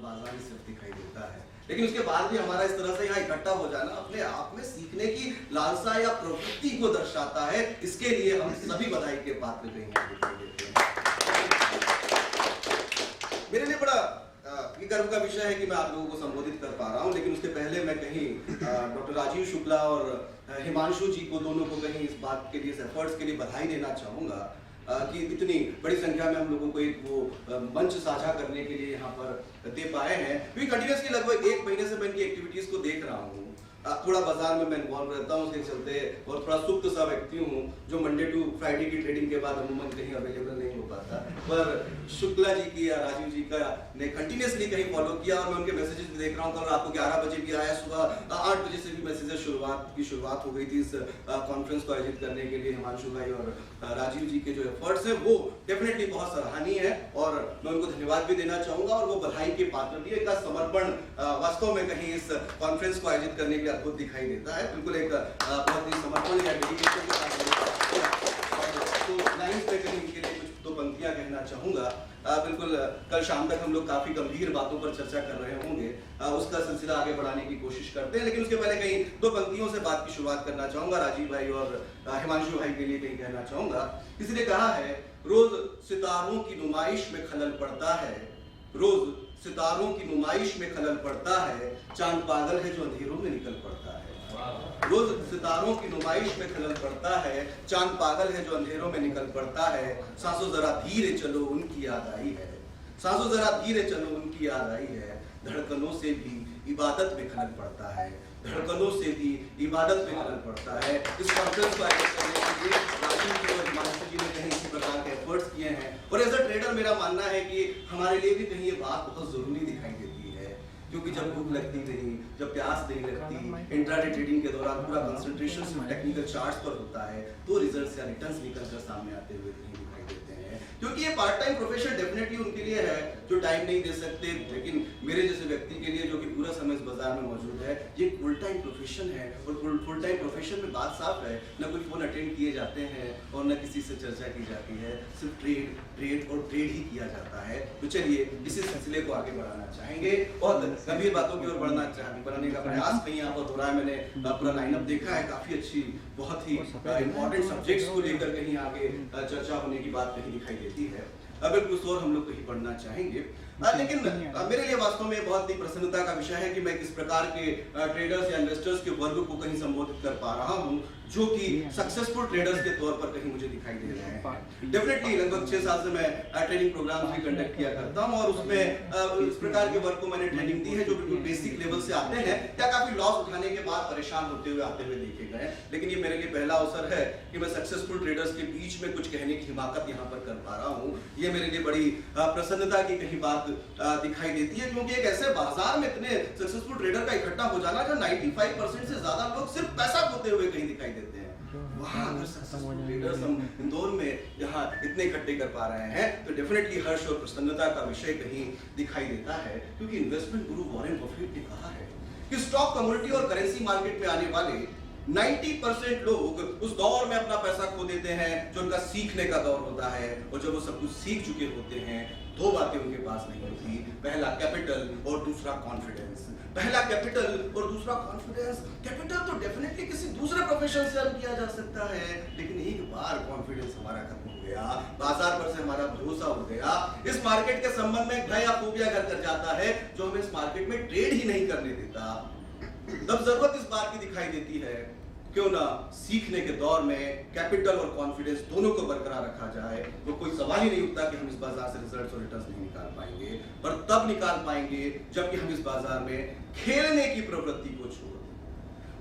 बाजार सिर्फ दिखाई देता है, लेकिन उसके बाद भी हमारा इस तरह से यहाँ इकट्ठा हो जाना अपने आप में सीखने की लालसा या प्रवृत्ति को दर्शाता है। इसके लिए हम सभी बधाई के पात्र कहीं दिखाई देते हैं। मेरे लिए बड़ा गर्व का विषय है कि मैं आप लोगों को संबोधित कर पा रहा हूं, लेकिन उसके पहले मैं कहीं डॉक्टर राजीव शुक्ला और हिमांशु जी को दोनों को कहीं इस बात के लिए, इस एफर्ट्स के लिए बधाई देना चाहूंगा कि इतनी बड़ी संख्या में हम लोगों को एक वो मंच साझा करने के लिए यहाँ पर दे पाए हैं। क्योंकि कंटिन्यूसली लगभग 1 महीने से मैं इनकी एक्टिविटीज को देख रहा हूँ। थोड़ा बाजार में मैं इन्वॉल्व रहता हूँ, उसके चलते, और थोड़ा सुप्त सा व्यक्ति हूँ जो मंडे टू फ्राइडे की ट्रेडिंग के बाद अमूमन कहीं अवेलेबल नहीं हो पाता। पर शुक्ला जी की या राजीव जी का ने कंटिन्यूसली कहीं फॉलो किया और मैं उनके मैसेजेस भी देख रहा हूँ। कल रात को 11 बजे भी आया, सुबह 8 बजे से भी मैसेजेस शुरुआत हो गई थी इस कॉन्फ्रेंस को आयोजित करने के लिए। हिमांशु भाई और राजीव जी के जो एफर्ट्स है वो डेफिनेटली बहुत सराहनीय है और मैं उनको धन्यवाद भी देना चाहूंगा और वो बधाई के पात्र भी। एक समर्पण वास्तव में कहीं इस कॉन्फ्रेंस को आयोजित करने के लिए अद्भुत दिखाई देता है। बिल्कुल एक बहुत ही समर्पण या डेडिकेशन के साथ तो लाइन्स पे कहीं इनके लिए कुछ दो पंक्तियां कहना चाहूंगा। बिल्कुल कल शाम तक हम लोग काफी गंभीर बातों पर चर्चा कर रहे होंगे, उसका सिलसिला आगे बढ़ाने की कोशिश करते हैं, लेकिन उसके पहले कहीं दो पंक्तियों से बात की शुरुआत करना चाहूंगा। राजीव भाई और हिमांशु भाई के लिए कहीं कहना चाहूंगा। किसी ने कहा है, रोज सितारों की नुमाइश में खलल पड़ता है, रोज सितारों की नुमाइश में खलल पड़ता है, चांद पागल है जो अंधेरों में निकल पड़ता है। रोज सितारों की नुमाइश में खलल पड़ता है, चांद पागल है जो अंधेरों में निकल पड़ता है। सांसों जरा धीरे चलो उनकी याद आई है, सांसों जरा धीरे चलो उनकी याद आई है। धड़कनों से भी इबादत में खलल पड़ता है, धड़कनों से भी इबादत में खलल पड़ता है। इस कॉन्फ्रेंस को आयोजित करने के लिए राजीव जी और हिमांशु जी ने कहीं इसी प्रकार के एफर्ट्स किए हैं और एज अ ट्रेडर मेरा मानना है कि हमारे लिए भी कहीं ये बात बहुत जरूरी दिखाई देती है, क्योंकि जब भूख लगती नहीं, जब प्यास नहीं लगती, इंट्राडे ट्रेडिंग के दौरान पूरा कंसंट्रेशन सिर्फ टेक्निकल चार्ट्स पर होता है, तो रिजल्ट्स या रिटर्न्स निकलकर सामने आते हुए नहीं दिखाई देते हैं। क्योंकि ये पार्ट टाइम प्रोफेशन डेफिनेटली उनके लिए है जो टाइम नहीं दे सकते, लेकिन मेरे जैसे व्यक्ति के लिए जो कि पूरा समय इस बाजार में मौजूद है, ये फुल टाइम प्रोफेशन है। और फुल टाइम प्रोफेशन में बात साफ है, न कोई फोन अटेंड किए जाते हैं और न किसी से चर्चा की जाती है, सिर्फ ट्रेड और ट्रेड ही किया जाता है। तो चलिए इसी सिलसिले को आगे बढ़ाना चाहेंगे, बहुत गंभीर बातों की ओर बढ़ाने का प्रयास कहीं यहाँ पर हो रहा है। मैंने पूरा लाइनअप देखा है, काफी अच्छी, बहुत ही इंपॉर्टेंट सब्जेक्ट्स को लेकर कहीं आगे चर्चा होने की बात कहीं दिखाई देती है। अब कुछ और हम लोग कहीं बढ़ना चाहेंगे, लेकिन मेरे लिए वास्तव में बहुत ही प्रसन्नता का विषय है कि मैं किस प्रकार के ट्रेडर्स या इन्वेस्टर्स के वर्ग को कहीं संबोधित कर पा रहा हूं जो कि सक्सेसफुल ट्रेडर्स के तौर पर कहीं मुझे दिखाई दे रहे हैं। डेफिनेटली लगभग 6 साल से मैं ट्रेनिंग प्रोग्राम्स भी कंडक्ट किया करता हूं और उसमें इस प्रकार के वर्ग को मैंने ट्रेनिंग दी है जो बिल्कुल बेसिक लेवल से आते हैं या काफी लॉस उठाने के बाद परेशान होते हुए आते हुए देखे गए। लेकिन ये मेरे लिए पहला अवसर है कि मैं सक्सेसफुल ट्रेडर्स के बीच में कुछ कहने की हिमाकत यहाँ पर कर पा रहा हूँ। ये मेरे लिए बड़ी प्रसन्नता की कहीं बात दिखाई देती है, क्योंकि एक ऐसे बाजार में इतने सक्सेसफुल ट्रेडर का इकट्ठा हो जाना जो 95% से ज्यादा लोग सिर्फ पैसा खोते हुए कहीं दिखाई देते हैं, वहां अगर सक्सेसफुल ट्रेडर्स हम इंदौर में यहाँ इतने इकट्ठे कर पा रहे हैं तो डेफिनेटली हर्ष और प्रसन्नता का विषय कहीं दिखाई देता है। क्योंकि इन्वेस्टमेंट गुरु वॉरेन बफेट ने कहा है कि स्टॉक, कमोडिटी और करेंसी मार्केट में आने वाले 90% लोग उस दौर में अपना पैसा खो देते हैं जो उनका सीखने का दौर होता है, और जब वो सब कुछ सीख चुके होते हैं दो बातें उनके पास नहीं होती, पहला कैपिटल और दूसरा कॉन्फिडेंस। पहला कैपिटल और दूसरा कॉन्फिडेंस। कैपिटल तो डेफिनेटली किसी दूसरे प्रोफेशन से अर्न किया जा सकता है, लेकिन एक बार कॉन्फिडेंस हमारा खत्म हो गया, बाजार पर से हमारा भरोसा हो गया, इस मार्केट के संबंध में भय या फोबिया घर कर जाता है जो हमें इस मार्केट में ट्रेड ही नहीं करने देता। तब जरूरत इस बात की दिखाई देती है क्यों ना सीखने के दौर में कैपिटल और कॉन्फिडेंस दोनों को बरकरार रखा जाए। तो कोई सवाल ही नहीं उठता कि हम इस बाजार से रिजल्ट्स और रिटर्न्स नहीं निकाल पाएंगे, पर तब निकाल पाएंगे जबकि हम इस बाजार में खेलने की प्रवृत्ति को छोड़ दें।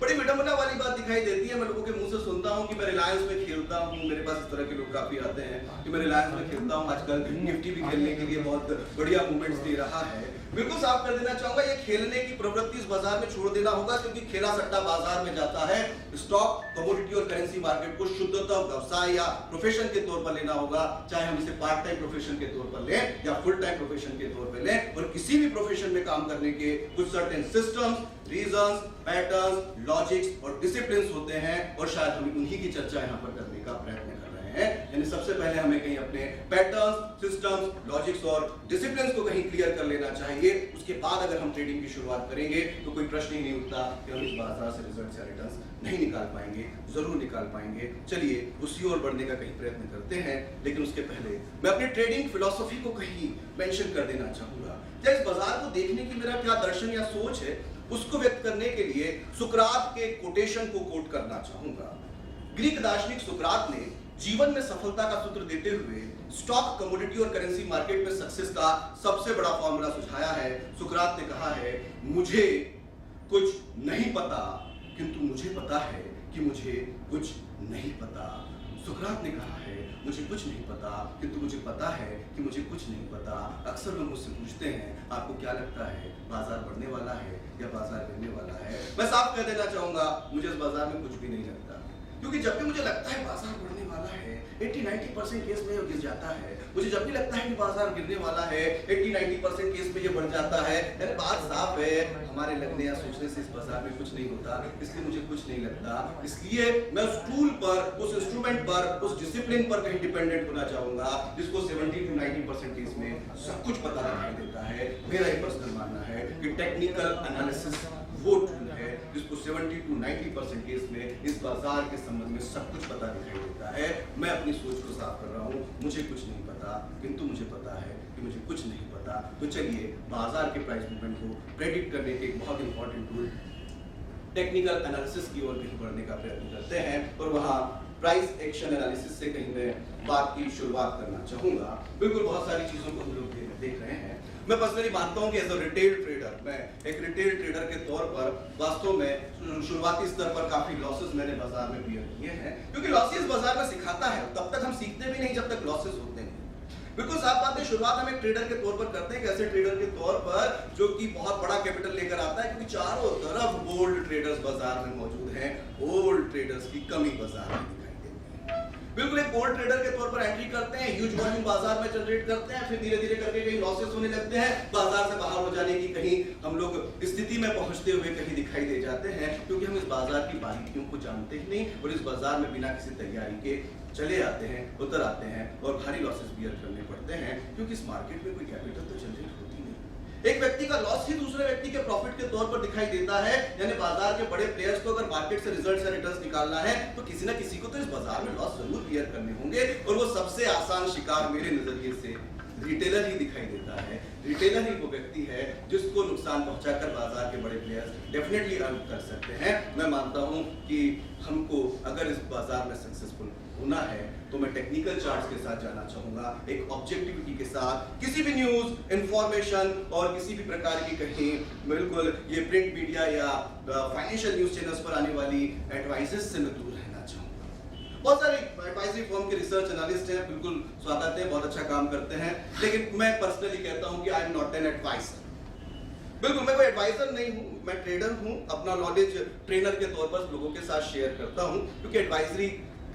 बड़ी विडंबना वाली बात दिखाई देती है, मैं लोगों के मुंह से सुनता हूं कि मैं रिलायंस में खेलता हूं, मेरे पास इस तरह के लोग काफी आते हैं कि मैं रिलायंस में खेलता हूं, आजकल निफ्टी भी खेलने के लिए बहुत बढ़िया मूवमेंट्स दे रहा है। बिल्कुल साफ कर देना चाहूंगा, ये खेलने की प्रवृत्ति इस बाजार में छोड़ देना होगा, क्योंकि खेला सट्टा बाजार में जाता है। स्टॉक, कमोडिटी और करेंसी मार्केट को शुद्धतः व्यवसाय या प्रोफेशन के तौर पर लेना होगा, चाहे हम इसे पार्ट टाइम प्रोफेशन के तौर पर लें या फुल टाइम प्रोफेशन के तौर पर लें। और किसी भी प्रोफेशन में काम करने के कुछ certain systems, reasons, patterns, logics और डिसिप्लिन्स होते हैं, और शायद हम उन्हीं की चर्चा यहाँ पर करने का प्रयत्न कर रहे रहे हैं। यानी सबसे पहले हमें कहीं अपने पैटर्न्स, सिस्टम्स, लॉजिक्स और डिसिप्लिन्स को कहीं क्लियर कर लेना चाहिए। उसके बाद अगर हम ट्रेडिंग की शुरुआत करेंगे तो कोई प्रश्न ही नहीं उठता कि हम इस बाजार से रिजल्ट या रिटर्न्स नहीं निकाल पाएंगे। जरूर निकाल पाएंगे। चलिए उसी ओर बढ़ने का कहीं प्रयत्न करते हैं, लेकिन उसके पहले मैं अपनी ट्रेडिंग फिलॉसफी को कहीं मेंशन कर देना चाहूंगा। या इस बाजार को देखने की मेरा क्या दर्शन या सोच है, उसको व्यक्त करने के लिए सुकरात के कोटेशन को कोट करना चाहूंगा। ग्रीक दार्शनिक सुकरात ने जीवन में सफलता का सूत्र देते हुए स्टॉक, कमोडिटी और करेंसी मार्केट में सक्सेस का सबसे बड़ा फॉर्मूला सुझाया है। सुकरात ने कहा है, मुझे कुछ नहीं पता, किंतु मुझे पता है कि मुझे कुछ नहीं पता। सुकरात ने कहा है, मुझे कुछ नहीं पता, किंतु मुझे पता है कि मुझे कुछ नहीं पता। अक्सर लोग मुझसे पूछते हैं, आपको क्या लगता है, बाजार बढ़ने वाला है या बाजार गिरने वाला है? मैं साफ कह देना चाहूंगा, मुझे इस बाजार में कुछ भी नहीं लगता। क्योंकि जब भी मुझे लगता है बाजार बढ़ने वाला है, 80-90% केस में ये गिर जाता है। मुझे जब भी लगता है कि बाजार गिरने वाला है, 80-90% केस में ये बढ़ जाता है। यानी बात साफ है, हमारे लगने या सोचने से इस बाजार में कुछ नहीं होता, इसलिए मुझे कुछ नहीं लगता। इसलिए मैं उस टूल पर, उस इंस्ट्रूमेंट पर, उस डिसिप्लिन पर कहीं डिपेंडेंट होना चाहूंगा जिसको 70-90% केस में सब कुछ पता दिखाई देता है। मेरा ये पर्सनल मानना है कि टेक्निकल एनालिसिस वो टूल है जिसको 70-90% केस में इस बाजार के संबंध में सब कुछ पता दिखाई देता है। मैं अपनी सोच को साफ कर रहा हूँ, मुझे कुछ नहीं पता, किंतु मुझे पता है कि मुझे कुछ नहीं पता। तो चलिए बाजार के प्राइस मूवमेंट को प्रेडिक्ट करने के एक बहुत इंपॉर्टेंट टूल टेक्निकल एनालिसिस की ओर कहीं बढ़ने का प्रयत्न करते हैं, और वहाँ प्राइस एक्शन एनालिसिस से कहीं मैं बात की शुरुआत करना चाहूंगा। बिल्कुल बहुत सारी चीजों को हम लोग देख रहे हैं। मैं पर्सनली मानता हूं कि एज अ रिटेल ट्रेडर, मैं एक रिटेल ट्रेडर के तौर पर वास्तव में शुरुआती स्तर पर काफी लॉसेस मैंने बाजार में बियर किए हैं, क्योंकि लॉसेस बाजार में सिखाता है। तब तक हम सीखते भी नहीं जब तक लॉसेस होते हैं। बिल्कुल साफ बात है, शुरुआत हम एक ट्रेडर के तौर पर करते हैं, ऐसे ट्रेडर के तौर पर जो कि बहुत बड़ा कैपिटल लेकर आता है, क्योंकि चारों तरफ गोल्ड ट्रेडर्स बाजार में मौजूद हैं। ओल्ड ट्रेडर्स की कमी बाजार में दिखाई देती है। बिल्कुल एक गोल्ड ट्रेडर के तौर पर एंट्री करते हैं, ह्यूज वॉल्यूम बाजार में जनरेट करते हैं, फिर धीरे धीरे करके कहीं लॉसेस होने लगते हैं, बाजार से बाहर हो जाने की कहीं हम लोग स्थिति में पहुंचते हुए कहीं दिखाई दे जाते हैं, क्योंकि हम इस बाजार की बारीकियों को जानते ही नहीं और इस बाजार में बिना किसी तैयारी के चले आते हैं, उतर आते हैं और भारी लॉसेस बियर करने पड़ते हैं, क्योंकि इस मार्केट में कोई कैपिटल तो जनरेट होती नहीं। एक व्यक्ति का लॉस ही दूसरे व्यक्ति के प्रॉफिट के तौर पर दिखाई देता है। यानी बाजार के बड़े प्लेयर्स को अगर मार्केट से रिजल्ट्स या रिटर्न्स निकालना है तो किसी ना किसी को तो इस बाजार में लॉस जरूर बियर करने होंगे, और वो सबसे आसान शिकार मेरे नजरिए से रिटेलर ही दिखाई देता है। रिटेलर ही वो व्यक्ति है जिसको नुकसान पहुंचाकर बाजार के बड़े प्लेयर्स डेफिनेटली अर्न कर सकते हैं। मैं मानता हूं कि हमको अगर इस बाजार में सक्सेसफुल होना है तो मैं टेक्निकल चार्ट्स के साथ जाना चाहूंगा, एक ऑब्जेक्टिविटी के साथ। किसी भी न्यूज, इंफॉर्मेशन और किसी भी प्रकार की कहीं बिल्कुल ये प्रिंट मीडिया या फाइनेंशियल न्यूज चैनल्स पर आने वाली एडवाइसेस से मैं दूर रहना चाहूंगा। बहुत सारे एडवाइजरी फर्म के रिसर्च एनालिस्ट हैं, बिल्कुल स्वागत है, बहुत अच्छा काम करते हैं, लेकिन मैं पर्सनली कहता हूं कि I am not an adviser. बिल्कुल मैं कोई एडवाइजर नहीं हूं, मैं ट्रेडर हूं। अपना नॉलेज ट्रेनर के तौर पर लोगों के साथ शेयर करता हूं, क्योंकि एडवाइजरी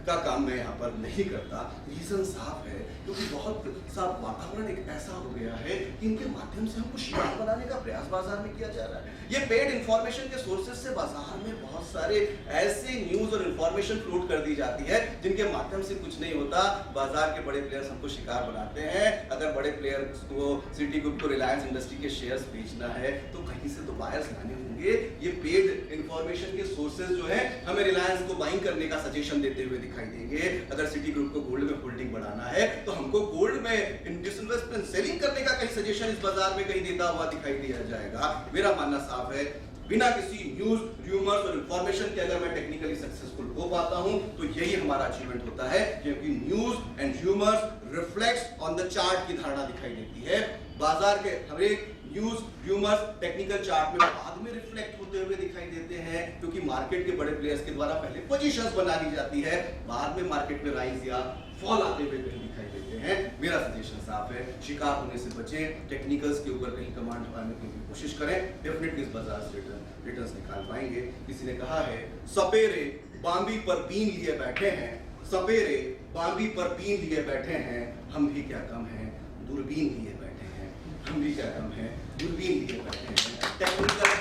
का काम मैं यहाँ पर नहीं करता। रीजन साफ है, क्योंकि बहुत सा वातावरण एक ऐसा हो गया है कि इनके माध्यम से हमको शिकार बनाने का प्रयास बाजार में किया जा रहा है। ये पेड इंफॉर्मेशन के सोर्सेज से बाजार में बहुत सारे ऐसे न्यूज और इंफॉर्मेशन फ्लोट कर दी जाती है जिनके माध्यम से कुछ नहीं होता। बाजार के बड़े प्लेयर्स हमको शिकार बनाते हैं। अगर बड़े प्लेयर्स को, सिटी ग्रुप को रिलायंस इंडस्ट्री के शेयर्स बेचना है तो कहीं से तो बायर्स लाने होंगे। ये पेड इंफॉर्मेशन के सोर्सेज जो है हमें रिलायंस को बाइंग करने का सजेशन देते हुए दिखाई देंगे। अगर सिटी ग्रुप को गोल्ड में होल्डिंग बढ़ाना है तो हमको गोल्ड में डिसइन्वेस्टमेंट सेलिंग करने का कहीं सजेशन इस बाजार में कहीं देता हुआ दिखाई दिया जाएगा। मेरा मानना साफ है, बिना किसी न्यूज, र्यूमर्स और इंफॉर्मेशन के अगर मैं टेक्निकली सक्सेसफुल हो पाता हूं तो यही हमारा अचीवमेंट होता है, क्योंकि news and rumours reflects on the chart की धारणा दिखाई देती है। बाजार के हर एक न्यूज, र्यूमर्स टेक्निकल चार्ट में बाद में रिफ्लेक्ट होते हुए दिखाई देते हैं, क्योंकि मार्केट के बड़े प्लेयर्स के द्वारा पहले पोजीशंस बना ली जाती है, बाद में मार्केट में राइज या फॉल आते हुए कहीं दिखाई देते हैं। मेरा सजेशन साफ है, शिकार होने से बचें, टेक्निकल्स के ऊपर कहीं कमांड पाने की कोशिश करें, डेफिनेटली इस बाजार से रिटर्न्स निकाल पाएंगे। किसी ने कहा है, सपेरे बांबी पर बीन लिए बैठे हैं, सपेरे बांबी पर बीन लिए बैठे हैं, हम भी क्या कम हैं, दूरबीन लिए बैठे हैं, हम भी क्या कम हैं, दूरबीन लिए बैठे हैं। टेक्निकल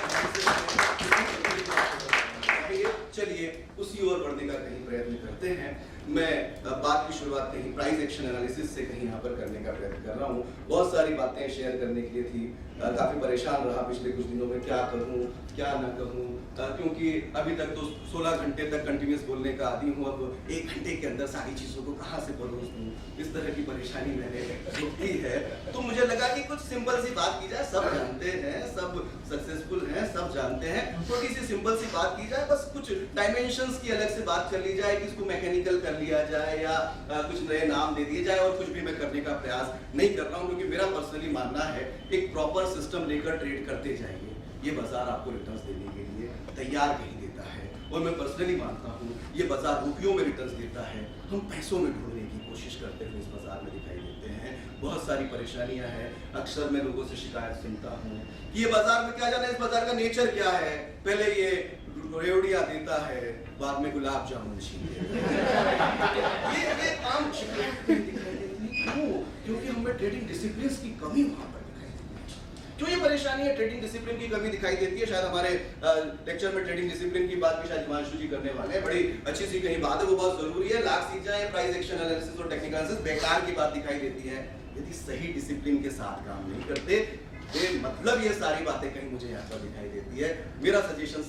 चलिए उसी ओर बढ़ने का कहीं प्रयत्न करते हैं। मैं बात की शुरुआत शुरुआत कहीं प्राइस एक्शन एनालिसिस से कहीं यहाँ पर करने का प्रयत्न कर रहा हूँ। बहुत सारी बातें शेयर करने के लिए थी, काफ़ी परेशान रहा पिछले कुछ दिनों में, क्या करूँ क्या ना कहूँ, क्योंकि अभी तक तो 16 घंटे तक कंटिन्यूस बोलने का आदी हूँ, अब 1 घंटे के अंदर सारी चीज़ों को कहाँ से परोस दूँ, इस तरह की परेशानी मैंने देखी है। तो मुझे लगा कि कुछ सिंपल सी बात की जाए, सब जानते हैं, सब सक्सेसफुल हैं, सब जानते हैं, थोड़ी सी सिंपल सी बात की जाए, बस कुछ डायमेंशंस की अलग से बात कर ली जाए कि इसको मैकेनिकल कर लिया जाए या कुछ नए नाम दे दिए जाए, और कुछ भी मैं करने का प्रयास नहीं कर रहा हूँ, क्योंकि मेरा पर्सनली मानना है एक प्रॉपर सिस्टम लेकर ट्रेड करते जाइए, ये बाजार आपको रिटर्न्स देने के लिए तैयार कहीं देता है। और मैं पर्सनली मानता हूँ ये बाजार रुपयों में रिटर्न्स देता है, हम पैसों में ढूंढने की कोशिश करते हुए इस बाजार में दिखाई देते हैं। बहुत सारी परेशानियां हैं, अक्सर मैं लोगों से शिकायत सुनता हूँ कि ये बाजार में क्या जाना, इस बाजार का नेचर क्या है, पहले ये रेवड़ियाँ देता है, बाद में गुलाब जामुन छीन ये आम शिकायत दिखाई देती है। क्यों? क्योंकि हमें ट्रेडिंग डिसिप्लिन की कमी वहां पर दिखाई देती है। क्यों ये परेशानी है, ट्रेडिंग डिसिप्लिन की कमी दिखाई देती है। शायद हमारे लेक्चर में ट्रेडिंग डिसिप्लिन की बात भी शायद हिमांशु जी करने वाले हैं, बड़ी अच्छी सी कहीं बात है, वो बहुत जरूरी है। लाख सीख जाए, प्राइस एक्शन एनालिसिस और टेक्निकल एनालिसिस बेकार की बात दिखाई देती है यदि सही डिसिप्लिन के साथ काम नहीं करते। मतलब ये सारी बातें कहीं मुझे यहाँ पर दिखाई देती है। मेरा सजेशन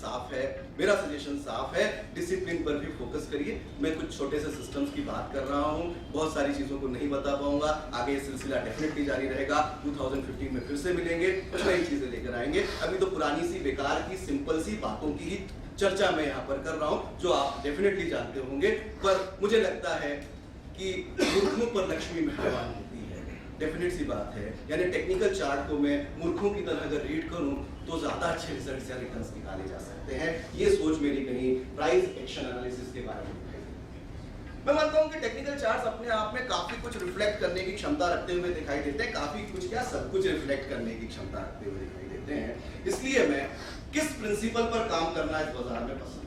साफ है, डिसिप्लिन पर भी फोकस करिए। मैं कुछ छोटे से सिस्टम्स की बात कर रहा हूँ, बहुत सारी चीजों को नहीं बता पाऊंगा, आगे ये सिलसिला डेफिनेटली जारी रहेगा। 2015 में फिर से मिलेंगे, कुछ नई चीजें लेकर आएंगे। अभी तो पुरानी सी बेकार की सिंपल सी बातों की ही चर्चा मैं यहाँ पर कर रहा हूँ, जो आप डेफिनेटली जानते होंगे, पर मुझे लगता है कि मूर्खों पर लक्ष्मी मेहरबान होती है। डेफिनेट सी बात है, यानी टेक्निकल चार्ट को मैं मूर्खों की तरह अगर रीड करूं तो ज्यादा अच्छे रिजल्ट या रिटर्न्स निकाले जा सकते हैं। ये सोच मेरी कहीं प्राइस एक्शन एनालिसिस के बारे में दिखाई देती है। मैं मानता हूं कि टेक्निकल चार्ट्स अपने आप में काफी कुछ रिफ्लेक्ट करने की क्षमता रखते हुए दिखाई देते हैं, काफी कुछ क्या सब कुछ रिफ्लेक्ट करने की क्षमता रखते हुए दिखाई देते हैं। इसलिए मैं किस प्रिंसिपल पर काम करना इस बाजार में पसंद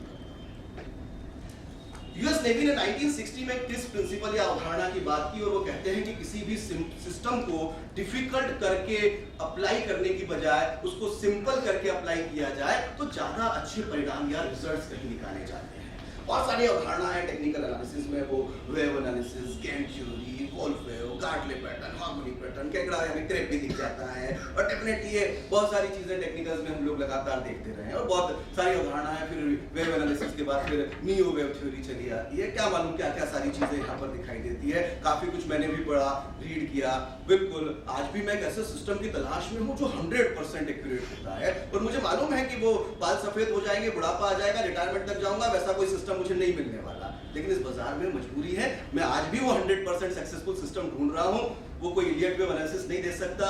यूएस नेवी ने 1960 में किस प्रिंसिपल या अवधारणा की बात की, और वो कहते हैं कि किसी भी सिस्टम को डिफिकल्ट करके अप्लाई करने की बजाय उसको सिंपल करके अप्लाई किया जाए तो ज्यादा अच्छे परिणाम या रिजल्ट्स कहीं निकाले जाते हैं। बहुत सारी अवधारणा है टेक्निकल एनालिसिस में, वो wave analysis, game theory, wolf wave, gartley pattern, harmonic pattern, केकड़ा यानी क्रेप भी दिख जाता है, और डेफिनेटली ये बहुत सारी चीजें टेक्निकल्स में हम लोग लगातार देखते रहे हैं, और बहुत सारी अवधारणा है। फिर वेव एनालिसिस के बाद फिर नियो वेव थ्योरी चली आती है, क्या मालूम क्या क्या सारी चीजें यहाँ पर दिखाई देती है। काफी कुछ मैंने भी पढ़ा, रीड किया। बिल्कुल आज भी मैं एक ऐसे सिस्टम की तलाश में हूँ जो 100% एक्यूरेट होता है, और मुझे मालूम है कि वो बाल सफेद हो जाएंगे, बुढ़ापा आ जाएगा, रिटायरमेंट तक जाऊंगा, वैसा कोई सिस्टम मुझे नहीं मिलने वाला। लेकिन इस बाजार में मजबूरी है, मैं आज भी वो 100% सक्सेसफुल सिस्टम ढूंढ रहा हूँ। वो कोई इलियट वेव एनालिसिस नहीं दे सकता,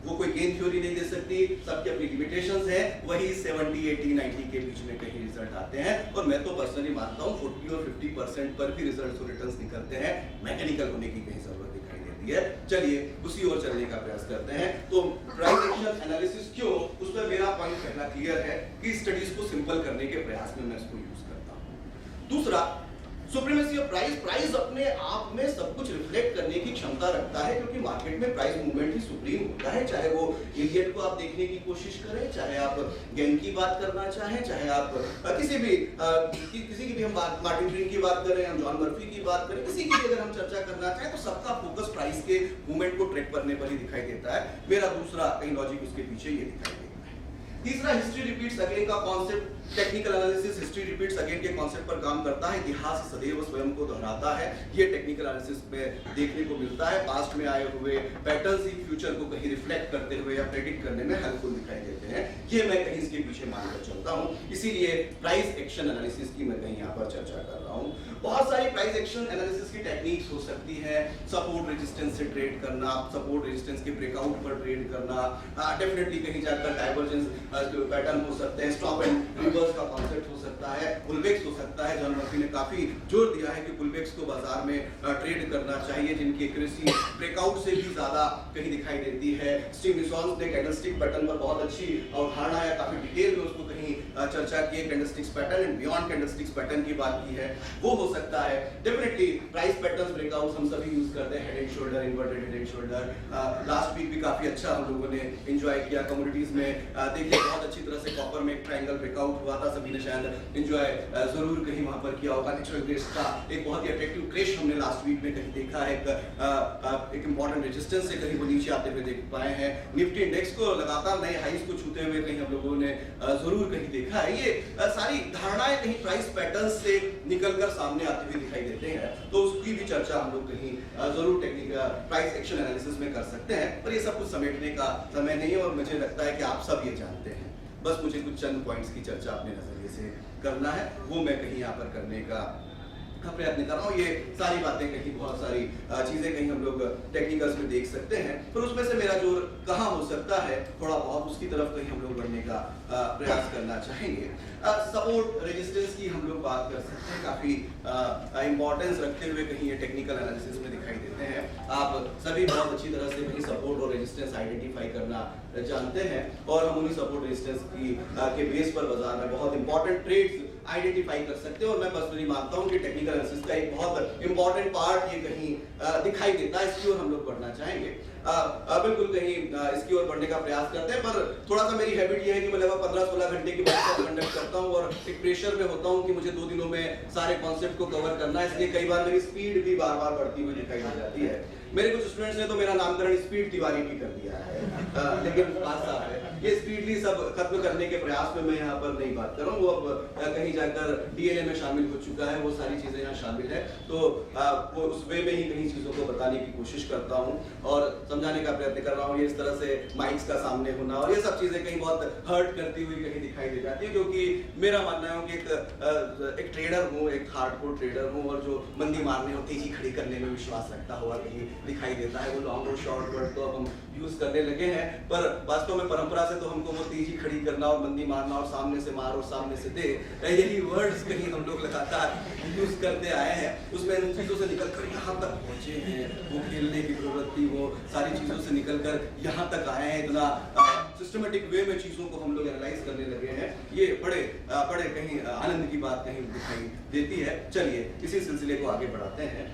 वो कोई गेन थ्योरी नहीं दे सकती, सबकी अपनी लिमिटेशंस है। वही 70, 80, 90 के बीच में कहीं रिजल्ट आते हैं, और मैं तो पर्सनली मानता हूँ 40 और 50% पर भी रिजल्ट्स और रिटर्न्स निकलते हैं। मैकेनिकल होने की कहीं जरूरत दिखाई देती है। चलिए उसी ओर चलने का प्रयास करते हैं। तो प्राइस एक्शन एनालिसिस क्यों, उस पर मेरा पॉइंट पहला क्लियर है कि स्टडीज को सिंपल करने के प्रयास में मैं इसको यूज करता हूँ। दूसरा, सुप्रीमेसी ऑफ प्राइस। प्राइस अपने आप में सब कुछ रिफ्लेक्ट करने की क्षमता रखता है, क्योंकि मार्केट में प्राइस मूवमेंट ही सुप्रीम होता है। चाहे वो इलियट को आप देखने की कोशिश करें, चाहे आप गेन की बात करना चाहें, चाहे आप किसी की भी हम मार्टिन ग्रीन की बात करें, हम जॉन मर्फी की बात करें, किसी की भी अगर हम चर्चा करना चाहें, तो सबका फोकस प्राइस के मूवमेंट को ट्रैक करने पर ही दिखाई देता है। मेरा दूसरा कहीं लॉजिक उसके पीछे ये दिखाई देता है। तीसरा, हिस्ट्री रिपीट्स अगेन का concept. Technical analysis history repeats again के कॉन्सेप्ट पर काम करता है। इतिहास सदैव स्वयं को दोहराता है, ये टेक्निकल एनालिसिस में देखने को मिलता है। पास्ट में आए हुए पैटर्न्स ही फ्यूचर को कहीं रिफ्लेक्ट करते हुए या प्रेडिक्ट करने में हेल्पफुल दिखाई देते हैं। ये मैं कहीं इसके पीछे मानकर चलता हूँ, इसीलिए प्राइस एक्शन एनालिसिस की मैं कहीं यहाँ पर चर्चा कर रहा हूँ। बहुत सारी प्राइस एक्शन एनालिसिस की टेक्निक्स हो सकती है। सपोर्ट रेजिस्टेंस से ट्रेड करना, सपोर्ट रेजिस्टेंस के ब्रेकआउट पर ट्रेड करना, डेफिनेटली कहीं जाकर डाइवर्जेंस पैटर्न हो सकते हैं, स्टॉप एंड रिवर्स का कॉन्सेप्ट हो सकता है, बुलबेक्स हो सकता है। जॉन मर्फी ने काफी जोर दिया है कि बुलबेक्स को बाजार में ट्रेड करना चाहिए, जिनकी एक्यूरेसी ब्रेकआउट से भी ज्यादा कहीं दिखाई देती है। स्टीव निसॉन्स ने कैंडलस्टिक पैटर्न पर बहुत अच्छी अवधारणा धारणा या काफी डिटेल में उसको कहीं चर्चा की है, candlesticks pattern and beyond candlesticks pattern की बात की है, वो हो सकता है। डेफिनेटली प्राइस पैटर्न्स ब्रेकआउट्स हम सभी यूज करते हैं, head and shoulder, inverted head and shoulder. Last week भी काफी अच्छा हम लोगों ने एंजॉय किया कमोडिटीज में। देखिए बहुत अच्छी तरह से कॉपर में एक ट्रायंगल ब्रेकआउट हुआ था, सभी ने शायद एंजॉय जरूर कहीं वहां पर किया होगा। नेचुरल ग्रेस का एक बहुत ही अट्रैक्टिव क्रैश हमने लास्ट वीक में कहीं देखा है, एक इंपॉर्टेंट रेजिस्टेंस से कहीं वो नीचे आते हुए देख पाए हैं। निफ्टी इंडेक्स को लगातार नए हाईज को छूते हुए कहीं हम लोगों ने जरूर कहीं देखा है। ये सारी धारणाएं कहीं प्राइस पैटर्न्स से निकलकर सामने आते हुए दिखाई देते हैं, तो उसकी भी चर्चा हम लोग कहीं जरूर टेक्निकल प्राइस एक्शन एनालिसिस में कर सकते हैं। पर ये सब कुछ समेटने का समय नहीं है और मुझे लगता है कि आप सब ये जानते हैं। बस मुझे कुछ चंद पॉइंट्स की चर्चा अपने नजरिए से करना है, वो मैं कहीं यहाँ पर करने का प्रयत्न कर रहा हूँ। ये सारी बातें कहीं बहुत सारी चीजें कहीं हम लोग टेक्निकल्स में देख सकते हैं, पर उसमें से मेरा जोर कहाँ हो सकता है थोड़ा बहुत उसकी तरफ कहीं हम लोग बढ़ने का प्रयास करना चाहेंगे। सपोर्ट रेजिस्टेंस की हम लोग बात कर सकते हैं, काफी इंपॉर्टेंस रखते हुए कहीं ये टेक्निकल एनालिसिस में दिखाई देते हैं। आप सभी बहुत अच्छी तरह से कहीं सपोर्ट और रेजिस्टेंस आइडेंटिफाई करना जानते हैं और हम उन्हीं सपोर्ट रेजिस्टेंस की के बेस पर बाजार में बहुत इंपॉर्टेंट ट्रेड्स आइडेंटिफाई कर सकते हैं। और मैं पर्सनली मानता हूं कि टेक्निकल एनालिसिस का एक बहुत इंपॉर्टेंट पार्ट ये कहीं दिखाई देता है। इसकी ओर हम लोग बढ़ना चाहेंगे, बिल्कुल कहीं इसकी ओर बढ़ने का प्रयास करते हैं। पर थोड़ा सा मेरी हैबिट ये है कि मैं लगभग 15-16 घंटे की वर्कशॉप कंडक्ट करता हूं और एक प्रेशर में होता हूं कि मुझे 2 दिनों में सारे कॉन्सेप्ट को कवर करना है, इसलिए कई बार मेरी स्पीड भी बार बार बढ़ती हुई दिखाई दे जाती है। मेरे कुछ स्टूडेंट्स ने तो मेरा नामकरण स्पीड तिवारी भी कर दिया है, लेकिन बात साफ है, ये स्पीडली सब खत्म करने के प्रयास में मैं यहाँ पर नहीं बात कर रहा हूँ। वो अब कहीं जाकर डीएलए में शामिल हो चुका है, वो सारी चीजें यहाँ शामिल है, तो वो उस वे में ही कहीं चीजों को बताने की कोशिश करता हूँ और समझाने का प्रयत्न कर रहा हूँ। ये इस तरह से माइक्स का सामने होना और ये सब चीजें कहीं बहुत हर्ट करती हुई कहीं दिखाई दे जाती है, क्योंकि मेरा मानना है कि एक ट्रेडर हूँ, एक हार्डकोर ट्रेडर हूँ और जो मंदी मारने और तेजी खड़ी करने में विश्वास रखता हुआ कहीं दिखाई देता है। वो लॉन्ग और शॉर्ट वर्ड तो अब हम यूज करने लगे हैं, पर वास्तव में परंपरा से तो हमको वो तेजी खड़ी करना और मंदी मारना और सामने से मार और सामने से दे, यही वर्ड्स कहीं हम लोग लगातार यूज करते आए हैं। उसमें उन चीजों से निकलकर यहाँ तक पहुंचे हैं, वो खेलने की प्रवृत्ति, वो सारी चीजों से निकलकर यहाँ तक आए हैं, इतना सिस्टमेटिक वे में चीजों को हम लोग एनालाइज करने लगे हैं। ये बड़े कहीं आनंद की बात कहीं दिखाई देती है। चलिए इसी सिलसिले को आगे बढ़ाते हैं।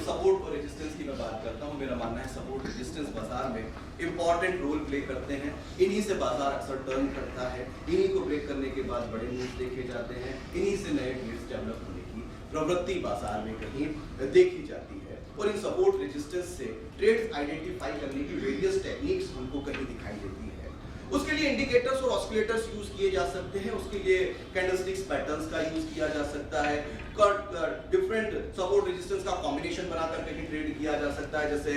सपोर्ट और रेजिस्टेंस की मैं बात करता हूँ। मेरा मानना है सपोर्ट रेजिस्टेंस बाजार में इंपॉर्टेंट रोल प्ले करते हैं। इन्हीं से बाजार अक्सर टर्न करता है, इन्हीं को ब्रेक करने के बाद बड़े मूव देखे जाते हैं, इन्हीं से नए ट्रेड्स डेवलप होने की प्रवृत्ति बाजार में कहीं देखी जाती है। और इन सपोर्ट रेजिस्टेंस से ट्रेड्स आइडेंटिफाई करने की वेरियस टेक्निक्स हमको कहीं दिखाई देती है। उसके लिए इंडिकेटर्स और ऑस्किलेटर्स यूज किए जा सकते हैं, उसके लिए कैंडलस्टिक्स पैटर्न्स का यूज किया जा सकता है, डिफरेंट सपोर्ट रेजिस्टेंस का कॉम्बिनेशन बनाकर कहीं ट्रेड किया जा सकता है। जैसे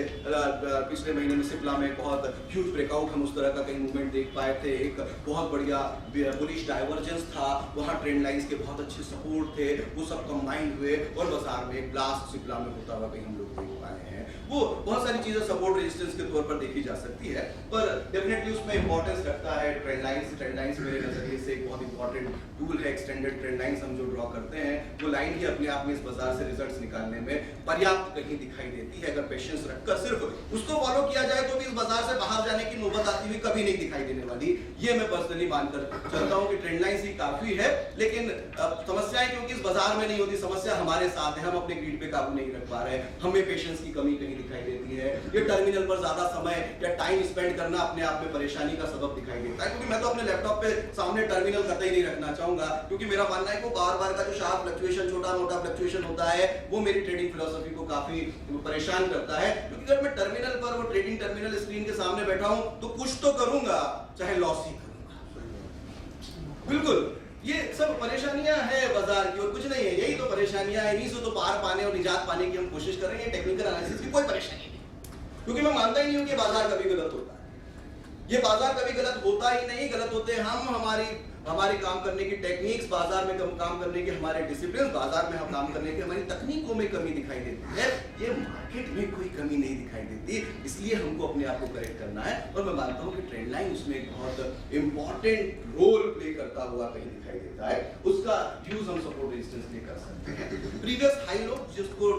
पिछले महीने में सिप्ला में बहुत ह्यूज ब्रेकआउट हम उस तरह का कहीं मूवमेंट देख पाए थे, एक बहुत बढ़िया बुलिश डाइवर्जेंस था, वहां ट्रेंड लाइंस के बहुत अच्छे सपोर्ट थे, वो सब कंबाइंड हुए और बाजार में एक ब्लास्ट सिप्ला में होता हुआ कहीं हम लोग देख पाए हैं। वो बहुत सारी चीजें सपोर्ट रेजिस्टेंस के तौर पर देखी जा सकती है, पर डेफिनेटली उसमें इंपॉर्टेंस रखता है ट्रेंड लाइंस मेरे नजरिए से एक बहुत इंपॉर्टेंट टूल है। एक्सटेंडेड ट्रेंड लाइंस हम जो ड्रॉ करते हैं, वो लाइन ही अपने आप में इस बाजार से रिजल्ट्स निकालने में पर्याप्त कहीं दिखाई देती है। अगर पेशेंस रखकर सिर्फ उसको फॉलो किया जाए तो भी इस बाजार से बाहर जाने की नौबत आती हुई कभी नहीं दिखाई देने वाली। ये मैं पर्सनली मानकर चलता हूँ कि ट्रेंड लाइंस ही काफी है, लेकिन समस्याएं क्योंकि इस बाजार में नहीं होती, समस्या हमारे साथ है, हम अपने ग्रिड पे काबू नहीं रख पा रहे, हमें पेशेंस की कमी कहीं दिखाई देती है। ये टर्मिनल पर ज्यादा समय या टाइम स्पेंड करना अपने आप में परेशानी का सबब दिखाई देता है, क्योंकि मैं तो अपने लैपटॉप पे सामने टर्मिनल कतई नहीं रखना चाहूंगा, क्योंकि मेरा मानना है कि बार-बार का जो शार्प फ्लक्चुएशन, छोटा-मोटा फ्लक्चुएशन होता है, वो मेरी ट्रेडिंग फिलॉसफी को काफी परेशान करता है। क्योंकि अगर मैं टर्मिनल पर, वो ट्रेडिंग टर्मिनल स्क्रीन के सामने बैठा हूं तो कुछ तो करूंगा, चाहे लॉस ही करूंगा। बिल्कुल ये सब परेशानियां हैं बाजार की और कुछ नहीं है, यही तो परेशानियां हैं, इन्हीं से तो पार पाने और निजात पाने की हम कोशिश कर रहे हैं। टेक्निकल एनालिसिस की कोई परेशानी नहीं, क्योंकि मैं मानता ही नहीं हूं कि बाजार कभी गलत होता है। ये बाजार कभी गलत होता ही नहीं, गलत होते हम, हमारी हमारे काम करने की टेक्निक्स बाजार में काम करने के, हमारे डिसिप्लिन बाजार में हम काम करने के, हमारी तकनीकों में कमी दिखाई देती है। ये मार्केट में कोई कमी नहीं दिखाई देती, इसलिए हमको अपने आप को करेक्ट करना है। और मैं मानता हूँ कि ट्रेंड लाइन उसमें एक बहुत इंपॉर्टेंट रोल प्ले करता हुआ कहीं दिखाई देता है। उसका यूज हम सपोर्ट रेजिस्टेंस लिए कर सकते हैं। प्रीवियस हाई लो जिसको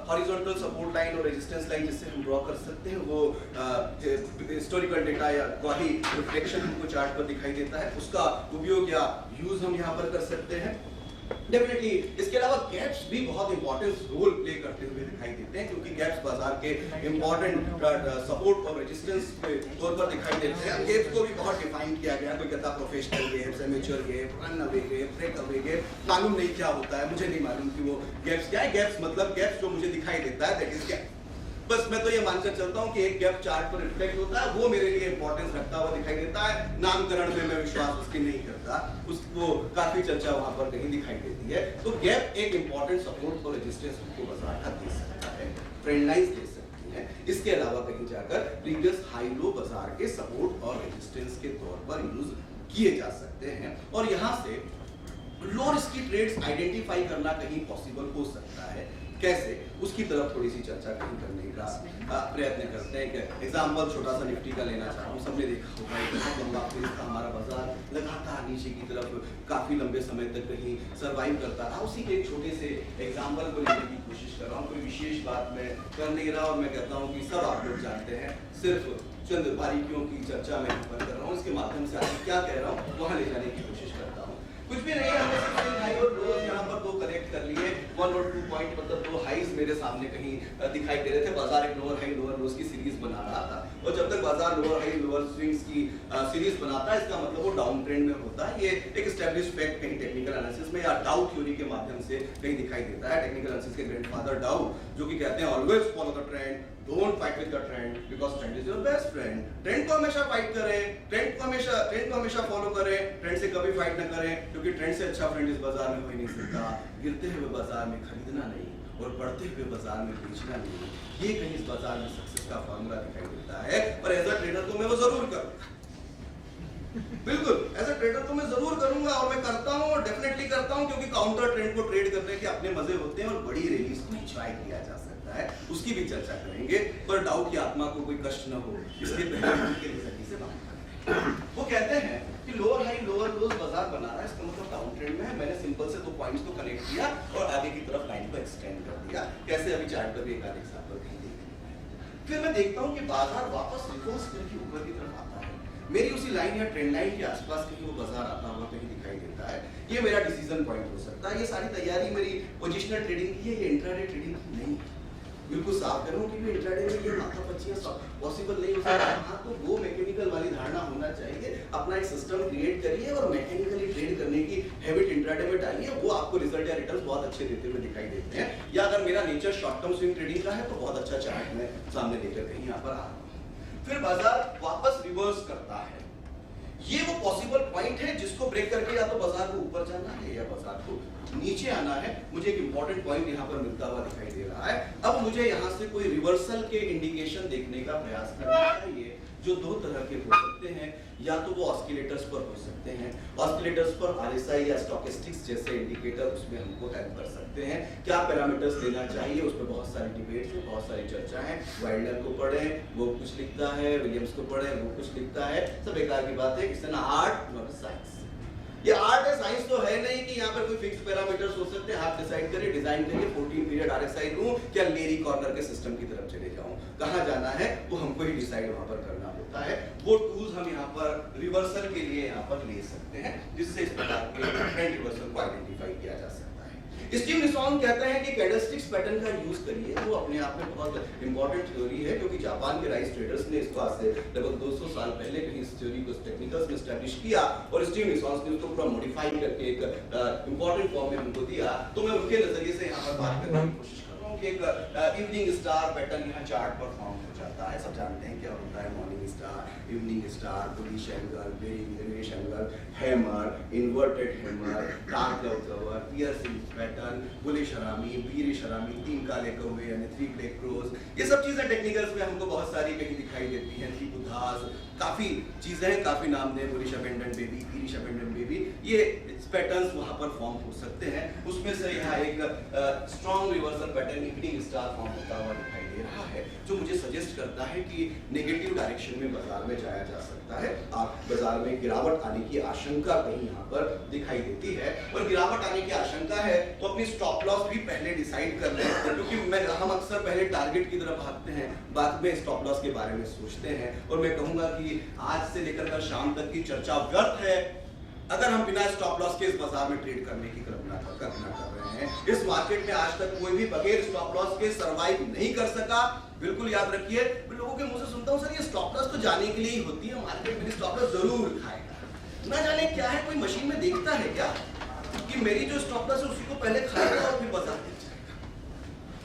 हॉरिजॉन्टल सपोर्ट लाइन और रेजिस्टेंस लाइन जिससे हम ड्रॉ कर सकते हैं, वो हिस्टोरिकल डेटा या वही रिफ्लेक्शन हमको चार्ट पर दिखाई देता है, उसका उपयोग या यूज हम यहाँ पर कर सकते हैं। डेफिनेटली इसके अलावा गैप्स भी बहुत इंपॉर्टेंट रोल प्ले करते हुए दिखाई देते हैं, क्योंकि गैप्स बाजार के इंपॉर्टेंट सपोर्ट और रेजिस्टेंस के तौर पर दिखाई देते हैं। गैप्स को भी बहुत डिफाइन किया गया, कोई कहता professional gaps, amateur gap, run away gap, break away gap, मालूम नहीं क्या होता है, मुझे नहीं मालूम कि वो गैप्स क्या है। गैप्स मतलब गैप्स जो मुझे दिखाई देता है दैट इज गैप। बस मैं तो ये मानकर चलता हूँ कि एक गैप चार्ट पर रिफ्लेक्ट होता है, वो मेरे लिए इंपॉर्टेंस रखता हुआ दिखाई देता है। नामकरण में मैं विश्वास उसकी नहीं करता, उसको काफी चर्चा वहां पर कहीं दिखाई देती है। तो गैप एक इंपॉर्टेंट सपोर्ट और रेजिस्टेंस हमको बाजार का दे सकता है, ट्रेंड लाइंस दे सकती है। इसके अलावा कहीं जाकर प्रीवियस हाई लो बाजार के सपोर्ट और रेजिस्टेंस के तौर पर यूज किए जा सकते हैं। और यहाँ से लो रिस्की ट्रेड्स आइडेंटिफाई करना कहीं पॉसिबल हो सकता है। कैसे, उसकी तरफ थोड़ी सी चर्चा कहीं करने का प्रयत्न करते हैं। कि एग्जाम्पल छोटा सा निफ्टी का लेना चाहूँ, सबने देखा होगा बहुत लंबा फेज था हमारा, बाजार लगातार नीचे की तरफ काफी लंबे समय तक कहीं सर्वाइव करता रहा। उसी के एक छोटे से एग्जाम्पल को लेने की कोशिश कर रहा हूँ, कोई विशेष बात मैं कर नहीं रहा, और मैं कहता हूँ कि सब आप लोग जानते हैं, सिर्फ चंद बारीकियों की चर्चा मैं यहाँ पर कर रहा हूँ, इसके माध्यम से आगे क्या कह रहा हूँ वहाँ ले जाने की कोशिश करता हूँ। कुछ भी नहीं है, हमने हाई और लो यहाँ पर दो कलेक्ट कर लिए, 1 और 2 पॉइंट मतलब दो हाईज मेरे सामने कहीं दिखाई दे रहे थे। बाजार एक लोअर हाई लोअर लोज की सीरीज बना रहा था, और जब तक बाजार लोअर हाई लोअर स्विंग्स की सीरीज बनाता है, इसका मतलब वो डाउन ट्रेंड में होता है। ये एक एस्टैब्लिश फैक्ट कहीं टेक्निकल एनालिसिस में या डाउ थ्योरी के माध्यम से कहीं दिखाई देता है। टेक्निकल एनालिसिस के ग्रैंडफादर डाउ, जो कि कहते हैं always follow the trend, don't fight with the trend because trend is your best friend. Trend को हमेशा फाइट करें, ट्रेंड को हमेशा फॉलो करें, ट्रेंड से कभी फाइट न करें, क्योंकि ट्रेंड से अच्छा फ्रेंड इस बाजार में हो ही नहीं सकता। गिरते हुए बाजार में खरीदना नहीं और बढ़ते हुए बाजार में बेचना नहीं, ये कहीं इस बाजार में सक्सेस का फॉर्मूला दिखाई देता है। और एज अ ट्रेडर तो मैं वो जरूर करूंगा, बिल्कुल एज अ ट्रेडर तो मैं जरूर करूंगा, और मैं करता हूं और डेफिनेटली करता हूं, क्योंकि काउंटर ट्रेंड को ट्रेड करने के अपने मजे होते हैं और बड़ी रैलीज को एंजॉय किया जा सकता है, उसकी भी चर्चा करेंगे। पर डाउ की आत्मा को कोई कष्ट न हो, इसके पहले उनके लिए से बात करते हैं। वो कहते हैं कि लोअर हाई लोअर लोज बाजार बना रहा है, इसका मतलब डाउन ट्रेंड में है। मैंने सिंपल से 2 पॉइंट्स को कनेक्ट किया और आगे की तरफ लाइन को एक्सटेंड कर दिया। कैसे, अभी चार्ट पर भी एक आध एग्जांपल कहीं देखेंगे। फिर मैं देखता हूं कि बाजार वापस रिवर्स करके ऊपर की तरफ आता है, मेरी उसी लाइन या ट्रेंड लाइन के आसपास कहीं वो बाजार आता हुआ कहीं दिखाई देता है। ये मेरा डिसीजन पॉइंट हो सकता है। ये सारी तैयारी मेरी पोजिशनल ट्रेडिंग की है, ये इंट्राडे ट्रेडिंग की नहीं है। बिल्कुल साफ करूं कि इंट्राडे में ये माथा पच्चियां पॉसिबल नहीं हो सकता। हाँ, तो वो मैकेनिकल वाली धारणा होना चाहिए। अपना एक सिस्टम क्रिएट करिए और मैकेनिकली ट्रेड करने की हैबिट इंट्राडे में डालिए, वो आपको रिजल्ट या रिटर्न्स बहुत अच्छे देते हुए दिखाई देते हैं। या अगर मेरा nature short term swing trading का है, तो बहुत अच्छा चार्ट मैं सामने लेकर कहीं यहाँ पर आ रहा हूँ। फिर बाजार वापस रिवर्स करता है, ये वो पॉसिबल पॉइंट है जिसको ब्रेक करके या तो बाजार को ऊपर जाना है या बाजार को नीचे आना है। मुझे एक इंपॉर्टेंट पॉइंट यहाँ पर मिलता हुआ दिखाई दे रहा है। अब मुझे यहाँ से कोई रिवर्सल के इंडिकेशन देखने का प्रयास करना चाहिए, जो 2 तरह के हो सकते हैं। या तो वो ऑस्किलेटर्स पर हो सकते हैं, ऑस्किलेटर्स पर आरएसआई या स्टोकेस्टिक्स जैसे इंडिकेटर उसमें हमको हेल्प कर सकते हैं। क्या पैरामीटर्स लेना चाहिए, उस पर बहुत सारी डिबेट्स हैं, बहुत सारी चर्चा है। वाइल्डर को पढ़ें, वो कुछ लिखता है, विलियम्स को पढ़ें, वो कुछ लिखता है। सब बेकार की बात है, it's an art not a science. ये आर्ट है, साइंस तो है नहीं कि यहाँ पर कोई फिक्स पैरामीटर्स हो सकते हैं। आप डिसाइड करिए, डिजाइन करिए, 14 पीरियड आरएसआई लूं क्या लेरी कॉर्नर के सिस्टम की तरफ चले जाऊं, कहां जाना है वो हमको ही डिसाइड वहां पर करना होता है। वो टूल्स हम यहाँ पर रिवर्सल के लिए यहाँ पर ले सकते हैं, जिससे इस प्रकार के ट्रेंड रिवर्सल को आइडेंटिफाई किया जा सकता है। स्टीव निसॉन कहते हैं कि कैंडलस्टिक्स पैटर्न का यूज करिए, वो अपने आप में बहुत इंपॉर्टेंट थ्योरी है, क्योंकि जापान के राइस ट्रेडर्स ने इसको आज से लगभग 200 साल पहले कहीं इस थ्योरी को टेक्निकल्स में एस्टैब्लिश किया, और स्टीव निसॉन ने उसको पूरा मॉडिफाई करके एक इंपॉर्टेंट फॉर्म में हमको दिया। तो मैं उनके नजरिए से यहाँ पर बात करने की कोशिश कर रहा हूँ कि एक इवनिंग स्टार पैटर्न यहाँ चार्ट पर फॉर्म हो जाता है। सब जानते हैं क्या होता है, morning star, evening star, bullish angle, bearish angle, hammer, inverted hammer, dark cloud cover, piercing pattern, bullish हरामी, बीरिश हरामी, 3 काले कौवे यानी 3 ब्लैक क्रोस। ये सब चीजें टेक्निकल्स में हमको बहुत सारी कहीं दिखाई देती हैं। थी बुधास, काफ़ी चीज़ें हैं, काफ़ी नाम दें, ओरिशा पेंडेंट बेबी, इरिशा पेंडेंट बेबी, ये पैटर्न्स वहाँ पर फॉर्म हो सकते हैं। उसमें से यहाँ एक strong reversal pattern evening star form होता हुआ दिखाई दे रहा है, जो मुझे सजेस्ट करता है कि नेगेटिव डायरेक्शन में बाजार में जाया जा सकता है। आप बाजार में गिरावट आने की आशंका कहीं यहाँ पर दिखाई देती है, और गिरावट आने की आशंका है तो अपनी स्टॉप लॉस भी पहले डिसाइड कर लें, क्योंकि हम अक्सर पहले टारगेट की तरफ भागते हैं, बाद में स्टॉप लॉस के बारे में सोचते हैं। और मैं कहूंगा कि आज से लेकर कल शाम तक की चर्चा व्यर्थ है अगर हम बिना स्टॉप लॉस के इस बाजार में ट्रेड करने की कल्पना कर रहे हैं। इस मार्केट में आज तक कोई भी बगैर स्टॉप लॉस के सरवाइव नहीं कर सका। बिल्कुल याद रखिए, मैं लोगों के मुंह से सुनता हूं, सर ये स्टॉप लॉस तो जाने के लिए ही होती है, मार्केट में स्टॉप लॉस जरूर खाएगा। ना जाने क्या है, कोई मशीन में देखता है क्या कि मेरी जो स्टॉप लॉस है उसी को पहले खाएगा और फिर बाजार में जाएगा।